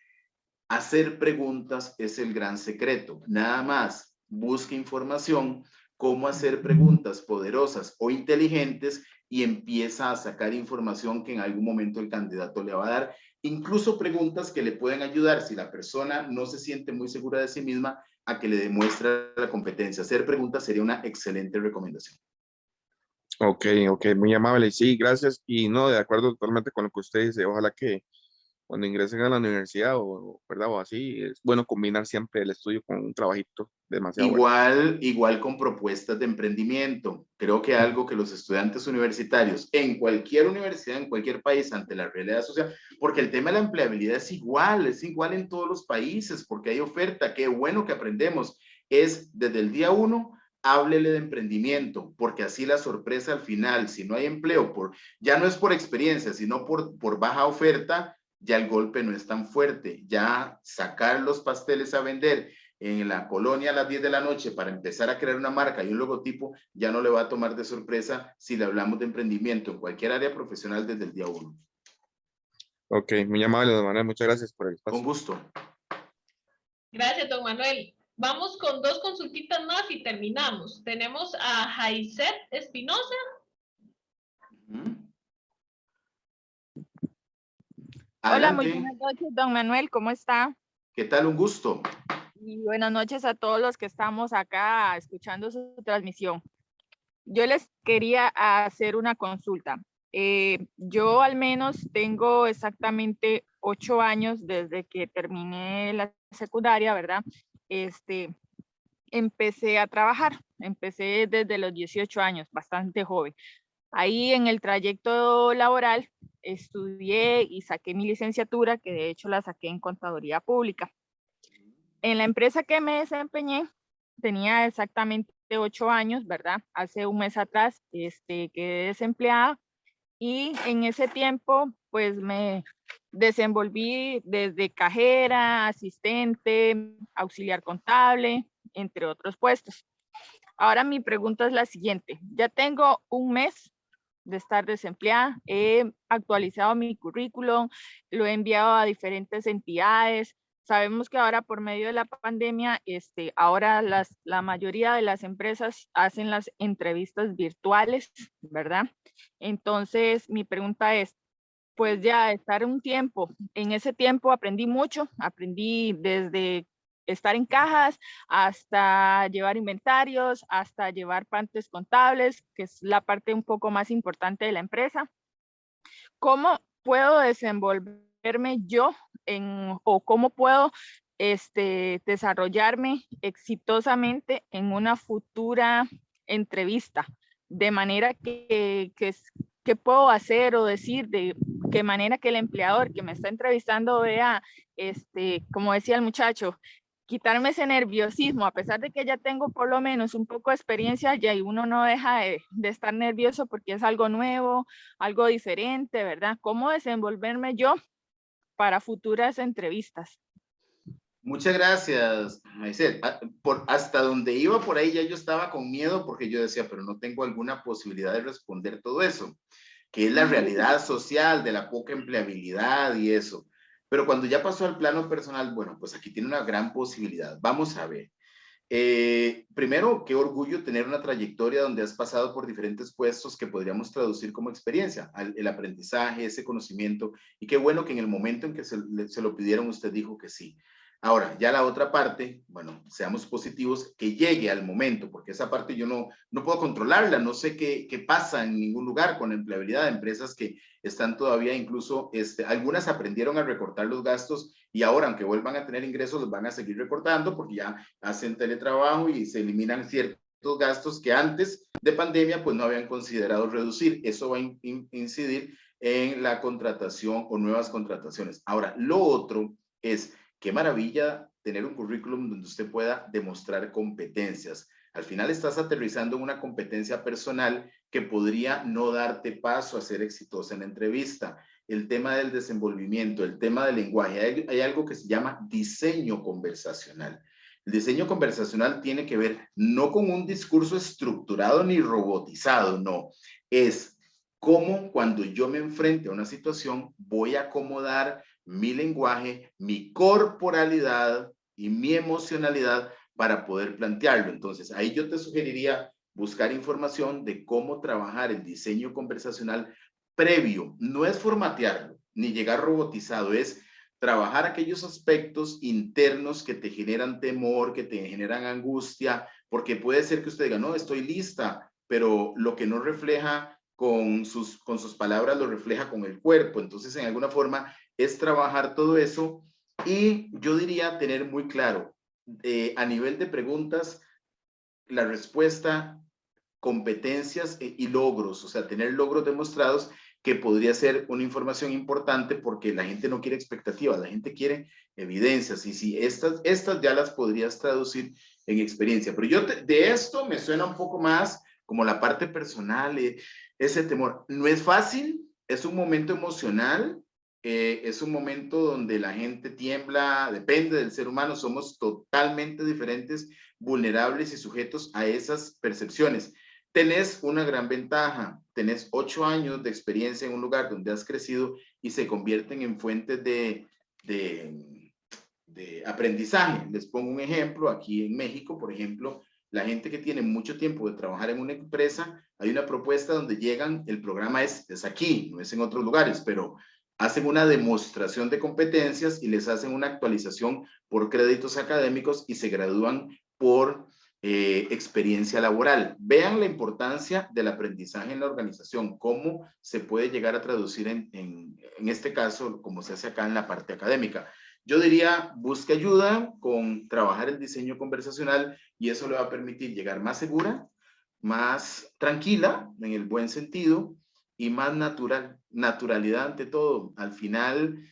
hacer preguntas es el gran secreto. Nada más busque información, cómo hacer preguntas poderosas o inteligentes y empieza a sacar información que en algún momento el candidato le va a dar. Incluso preguntas que le pueden ayudar si la persona no se siente muy segura de sí misma a que le demuestre la competencia. Hacer preguntas sería una excelente recomendación. Ok, ok, muy amable. Sí, gracias. Y no, de acuerdo totalmente con lo que usted dice. Ojalá que cuando ingresen a la universidad ¿verdad? O así, es bueno combinar siempre el estudio con un trabajito demasiado bueno. Igual con propuestas de emprendimiento. Creo que algo que los estudiantes universitarios en cualquier universidad, en cualquier país, ante la realidad social, porque el tema de la empleabilidad es igual en todos los países, porque hay oferta, qué bueno que aprendemos, es desde el día 1, háblele de emprendimiento, porque así la sorpresa al final, si no hay empleo, ya no es por experiencia, sino por baja oferta, ya el golpe no es tan fuerte, ya sacar los pasteles a vender en la colonia a las 10 de la noche para empezar a crear una marca y un logotipo, ya no le va a tomar de sorpresa si le hablamos de emprendimiento en cualquier área profesional desde el día 1. Ok, muy amable, don Manuel, muchas gracias por el espacio. Con gusto. Gracias, don Manuel. Vamos con 2 consultitas más y terminamos. Tenemos a Jaiset Espinosa. Hola, muy buenas noches, don Manuel, ¿cómo está? ¿Qué tal? Un gusto. Y buenas noches a todos los que estamos acá escuchando su transmisión. Yo les quería hacer una consulta. Yo al menos tengo exactamente 8 años desde que terminé la secundaria, ¿verdad? Empecé a trabajar, empecé desde los 18 años, bastante joven. Ahí en el trayecto laboral estudié y saqué mi licenciatura, que de hecho la saqué en Contaduría Pública. En la empresa que me desempeñé, tenía exactamente 8 años, ¿verdad? Hace un mes atrás quedé desempleada y en ese tiempo pues me desenvolví desde cajera, asistente, auxiliar contable, entre otros puestos. Ahora mi pregunta es la siguiente. Ya tengo un mes de estar desempleada, he actualizado mi currículum, lo he enviado a diferentes entidades, Sabemos que ahora por medio de la pandemia, ahora la mayoría de las empresas hacen las entrevistas virtuales, ¿verdad? Entonces, mi pregunta es, pues ya estar un tiempo, en ese tiempo aprendí mucho, aprendí desde estar en cajas hasta llevar inventarios, hasta llevar partes contables, que es la parte un poco más importante de la empresa. ¿Cómo puedo desenvolverme yo o cómo puedo desarrollarme exitosamente en una futura entrevista? De manera que puedo hacer o decir, de qué manera que el empleador que me está entrevistando vea, como decía el muchacho, quitarme ese nerviosismo, a pesar de que ya tengo por lo menos un poco de experiencia, ya uno no deja de estar nervioso porque es algo nuevo, algo diferente, ¿verdad? ¿Cómo desenvolverme yo para futuras entrevistas? Muchas gracias, Maisel. Hasta donde iba por ahí ya yo estaba con miedo porque yo decía, pero no tengo alguna posibilidad de responder todo eso, que es la realidad social de la poca empleabilidad y eso. Pero cuando ya pasó al plano personal, bueno, pues aquí tiene una gran posibilidad. Vamos a ver. Primero, qué orgullo tener una trayectoria donde has pasado por diferentes puestos que podríamos traducir como experiencia, el aprendizaje, ese conocimiento, y qué bueno que en el momento en que se lo pidieron usted dijo que sí. Ahora, ya la otra parte, bueno, seamos positivos, que llegue al momento, porque esa parte yo no puedo controlarla, no sé qué pasa en ningún lugar con la empleabilidad de empresas que están todavía incluso, algunas aprendieron a recortar los gastos y ahora, aunque vuelvan a tener ingresos, los van a seguir recortando porque ya hacen teletrabajo y se eliminan ciertos gastos que antes de pandemia pues no habían considerado reducir. Eso va a incidir en la contratación o nuevas contrataciones. Ahora, lo otro es, qué maravilla tener un currículum donde usted pueda demostrar competencias. Al final estás aterrizando en una competencia personal que podría no darte paso a ser exitosa en la entrevista. El tema del desenvolvimiento, el tema del lenguaje. Hay algo que se llama diseño conversacional. El diseño conversacional tiene que ver no con un discurso estructurado ni robotizado, no. Es cómo cuando yo me enfrente a una situación voy a acomodar mi lenguaje, mi corporalidad y mi emocionalidad para poder plantearlo. Entonces, ahí yo te sugeriría buscar información de cómo trabajar el diseño conversacional previo. No es formatearlo, ni llegar robotizado, es trabajar aquellos aspectos internos que te generan temor, que te generan angustia, porque puede ser que usted diga, no, estoy lista, pero lo que no refleja con sus palabras lo refleja con el cuerpo. Entonces, en alguna forma, es trabajar todo eso y yo diría tener muy claro, a nivel de preguntas, la respuesta, competencias y logros, o sea, tener logros demostrados que podría ser una información importante porque la gente no quiere expectativas, la gente quiere evidencias y si estas ya las podrías traducir en experiencia. Pero yo de esto me suena un poco más como la parte personal, ese temor. No es fácil, es un momento emocional, es un momento donde la gente tiembla, depende del ser humano, somos totalmente diferentes, vulnerables y sujetos a esas percepciones. Tenés una gran ventaja, tenés 8 años de experiencia en un lugar donde has crecido y se convierten en fuentes de aprendizaje. Les pongo un ejemplo, aquí en México, por ejemplo, la gente que tiene mucho tiempo de trabajar en una empresa, hay una propuesta donde llegan, el programa es aquí, no es en otros lugares, pero hacen una demostración de competencias y les hacen una actualización por créditos académicos y se gradúan por experiencia laboral. Vean la importancia del aprendizaje en la organización, cómo se puede llegar a traducir en este caso, como se hace acá en la parte académica. Yo diría, busque ayuda con trabajar el diseño conversacional y eso le va a permitir llegar más segura, más tranquila, en el buen sentido, y más naturalidad ante todo. Al final,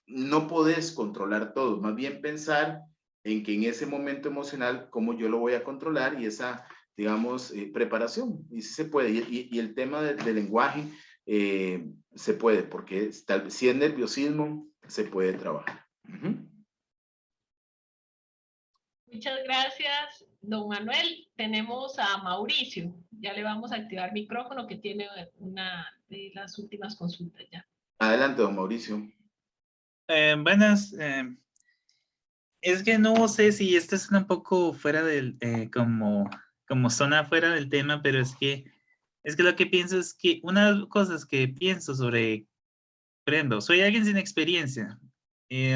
no podés controlar todo, más bien pensar en que en ese momento emocional, cómo yo lo voy a controlar y esa, digamos, preparación. Y sí se puede. Y el tema del lenguaje se puede, porque si es nerviosismo, se puede trabajar. Muchas gracias, don Manuel. Tenemos a Mauricio. Ya le vamos a activar micrófono, que tiene una de las últimas consultas ya. Adelante, don Mauricio. Buenas. Es que no sé si esto es un poco fuera del, como zona fuera del tema, pero es que lo que pienso es que una de las cosas que pienso sobre, por ejemplo, soy alguien sin experiencia.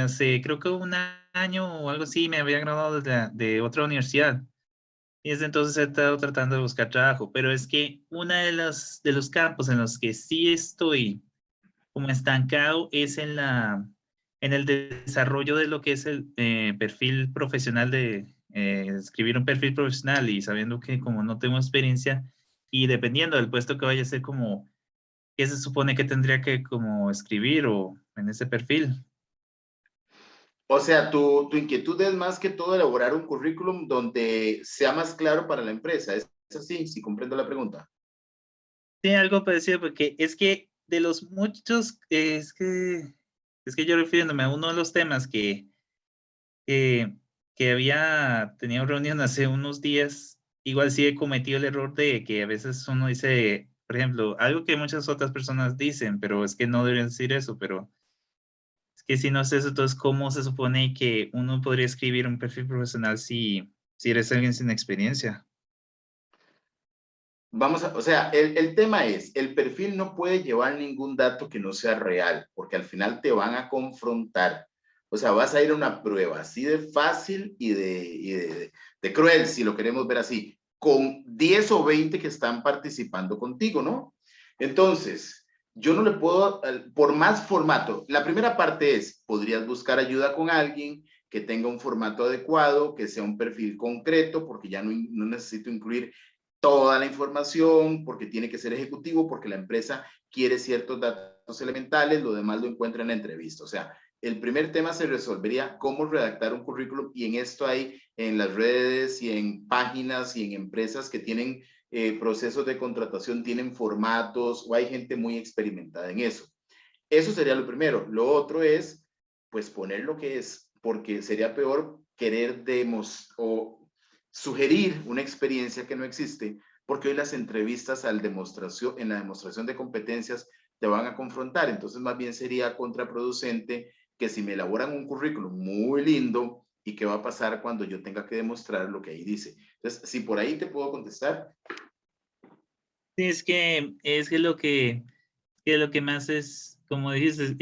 Hace creo que un año o algo así me había graduado de otra universidad. Y desde entonces he estado tratando de buscar trabajo, pero es que uno de los campos en los que sí estoy como estancado es en el desarrollo de lo que es el perfil profesional escribir un perfil profesional y sabiendo que como no tengo experiencia y dependiendo del puesto que vaya a ser como, ¿qué se supone que tendría que como escribir o en ese perfil? O sea, tu inquietud es más que todo elaborar un currículum donde sea más claro para la empresa. ¿Es así? Si comprendo la pregunta. Sí, algo parecido, porque es que de los muchos, es que yo refiriéndome a uno de los temas que, que había tenido reunión hace unos días, igual sí he cometido el error de que a veces uno dice, por ejemplo, algo que muchas otras personas dicen, pero es que no deberían decir eso, pero es que si no es eso, entonces, ¿cómo se supone que uno podría escribir un perfil profesional si eres alguien sin experiencia? O sea, el tema es, el perfil no puede llevar ningún dato que no sea real, porque al final te van a confrontar. O sea, vas a ir a una prueba así de fácil y de cruel, si lo queremos ver así, con 10 o 20 que están participando contigo, ¿no? Entonces, yo no le puedo, por más formato, la primera parte es, podrías buscar ayuda con alguien que tenga un formato adecuado, que sea un perfil concreto, porque ya no necesito incluir toda la información, porque tiene que ser ejecutivo, porque la empresa quiere ciertos datos elementales, lo demás lo encuentra en la entrevista. O sea, el primer tema se resolvería cómo redactar un currículum y en esto hay en las redes y en páginas y en empresas que tienen procesos de contratación, tienen formatos o hay gente muy experimentada en eso. Eso sería lo primero. Lo otro es, pues, poner lo que es, porque sería peor querer o sugerir una experiencia que no existe, porque hoy las entrevistas en la demostración de competencias te van a confrontar. Entonces, más bien sería contraproducente que si me elaboran un currículum muy lindo, ¿y qué va a pasar cuando yo tenga que demostrar lo que ahí dice? Entonces, si por ahí te puedo contestar. Sí, que lo que más es, como dijiste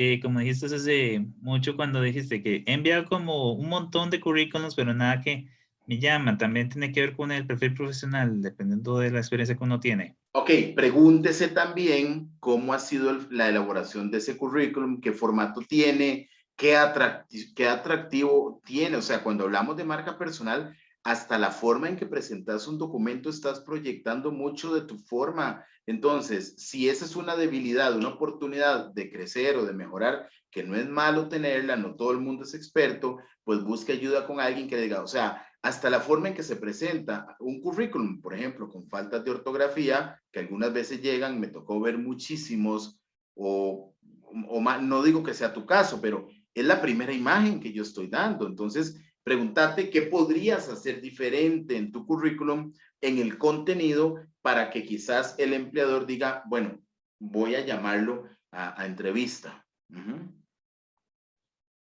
hace mucho cuando dijiste que he enviado como un montón de currículums, pero nada que me llama. También tiene que ver con el perfil profesional, dependiendo de la experiencia que uno tiene. Ok, pregúntese también cómo ha sido la elaboración de ese currículum, qué formato tiene, qué atractivo tiene. O sea, cuando hablamos de marca personal, hasta la forma en que presentas un documento estás proyectando mucho de tu forma. Entonces, si esa es una debilidad, una oportunidad de crecer o de mejorar, que no es malo tenerla, no todo el mundo es experto, pues busque ayuda con alguien que diga, o sea, hasta la forma en que se presenta un currículum, por ejemplo, con faltas de ortografía, que algunas veces llegan, me tocó ver muchísimos, no digo que sea tu caso, pero es la primera imagen que yo estoy dando. Entonces, preguntarte qué podrías hacer diferente en tu currículum, en el contenido, para que quizás el empleador diga, bueno, voy a llamarlo a entrevista.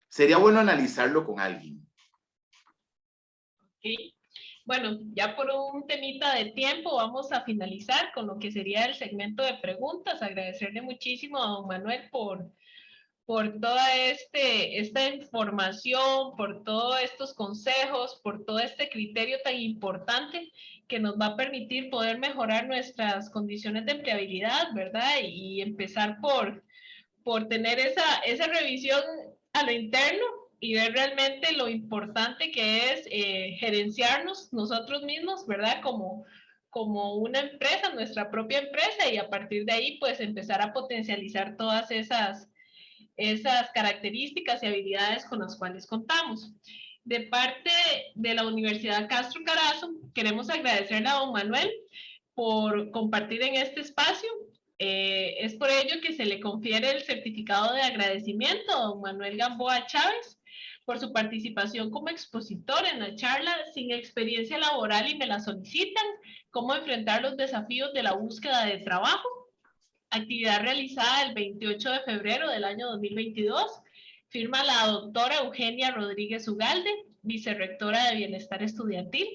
Sería bueno analizarlo con alguien. ¿Sí? Bueno, ya por un temita de tiempo vamos a finalizar con lo que sería el segmento de preguntas. Agradecerle muchísimo a don Manuel por toda esta información, por todos estos consejos, por todo este criterio tan importante que nos va a permitir poder mejorar nuestras condiciones de empleabilidad, ¿verdad? Y empezar por tener esa revisión a lo interno y ver realmente lo importante que es gerenciarnos nosotros mismos, ¿verdad? Como una empresa, nuestra propia empresa, y a partir de ahí, pues empezar a potencializar todas esas características y habilidades con las cuales contamos. De parte de la Universidad Castro Carazo, queremos agradecerle a don Manuel por compartir en este espacio. Es por ello que se le confiere el certificado de agradecimiento a don Manuel Gamboa Chávez por su participación como expositor en la charla Sin experiencia laboral y me la solicitan, cómo enfrentar los desafíos de la búsqueda de trabajo, actividad realizada el 28 de febrero del año 2022, Firma la doctora Eugenia Rodríguez Ugalde, vicerrectora de Bienestar Estudiantil.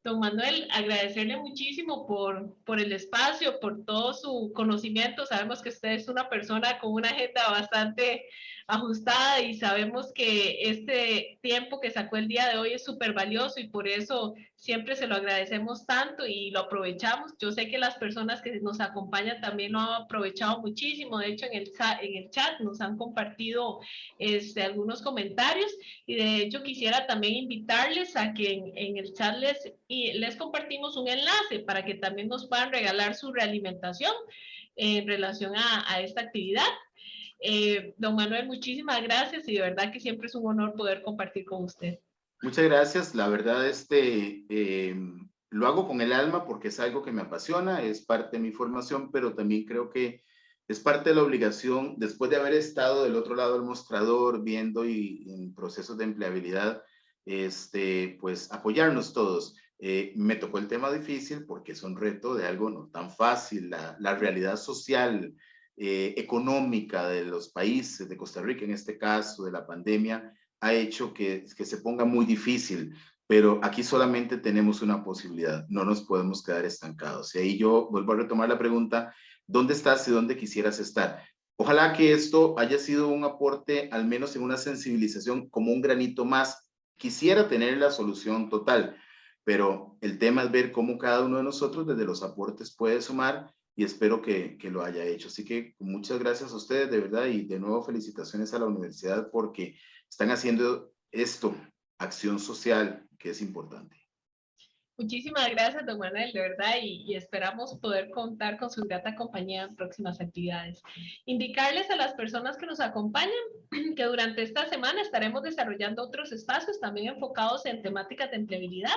Don Manuel, agradecerle muchísimo por el espacio, por todo su conocimiento. Sabemos que usted es una persona con una agenda bastante ajustada y sabemos que este tiempo que sacó el día de hoy es súper valioso y por eso siempre se lo agradecemos tanto y lo aprovechamos. Yo sé que las personas que nos acompañan también lo han aprovechado muchísimo. De hecho, en el chat nos han compartido algunos comentarios y de hecho quisiera también invitarles a que en el chat les compartimos un enlace para que también nos puedan regalar su realimentación en relación a esta actividad. Don Manuel, muchísimas gracias y de verdad que siempre es un honor poder compartir con usted. Muchas gracias. La verdad, lo hago con el alma porque es algo que me apasiona, es parte de mi formación, pero también creo que es parte de la obligación, después de haber estado del otro lado del mostrador, viendo y en procesos de empleabilidad, pues apoyarnos todos. Me tocó el tema difícil porque es un reto de algo no tan fácil, la realidad social, económica de los países, de Costa Rica en este caso, de la pandemia, ha hecho que se ponga muy difícil, pero aquí solamente tenemos una posibilidad, no nos podemos quedar estancados. Y ahí yo vuelvo a retomar la pregunta, ¿dónde estás y dónde quisieras estar? Ojalá que esto haya sido un aporte, al menos en una sensibilización, como un granito más. Quisiera tener la solución total, pero el tema es ver cómo cada uno de nosotros desde los aportes puede sumar y espero que lo haya hecho. Así que muchas gracias a ustedes, de verdad, y de nuevo felicitaciones a la universidad porque están haciendo esto, acción social, que es importante. Muchísimas gracias, don Manuel, de verdad, y esperamos poder contar con su grata compañía en próximas actividades. Indicarles a las personas que nos acompañan que durante esta semana estaremos desarrollando otros espacios también enfocados en temáticas de empleabilidad.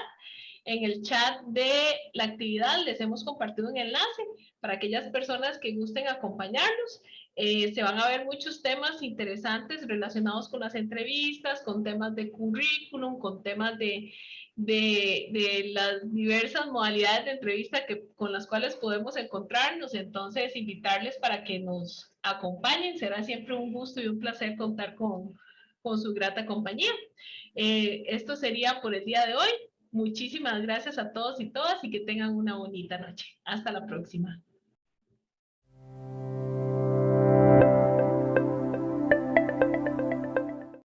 En el chat de la actividad les hemos compartido un enlace para aquellas personas que gusten acompañarnos. Se van a ver muchos temas interesantes relacionados con las entrevistas, con temas de currículum, con temas de las diversas modalidades de entrevista con las cuales podemos encontrarnos. Entonces, invitarles para que nos acompañen. Será siempre un gusto y un placer contar con su grata compañía. Esto sería por el día de hoy. Muchísimas gracias a todos y todas y que tengan una bonita noche. Hasta la próxima.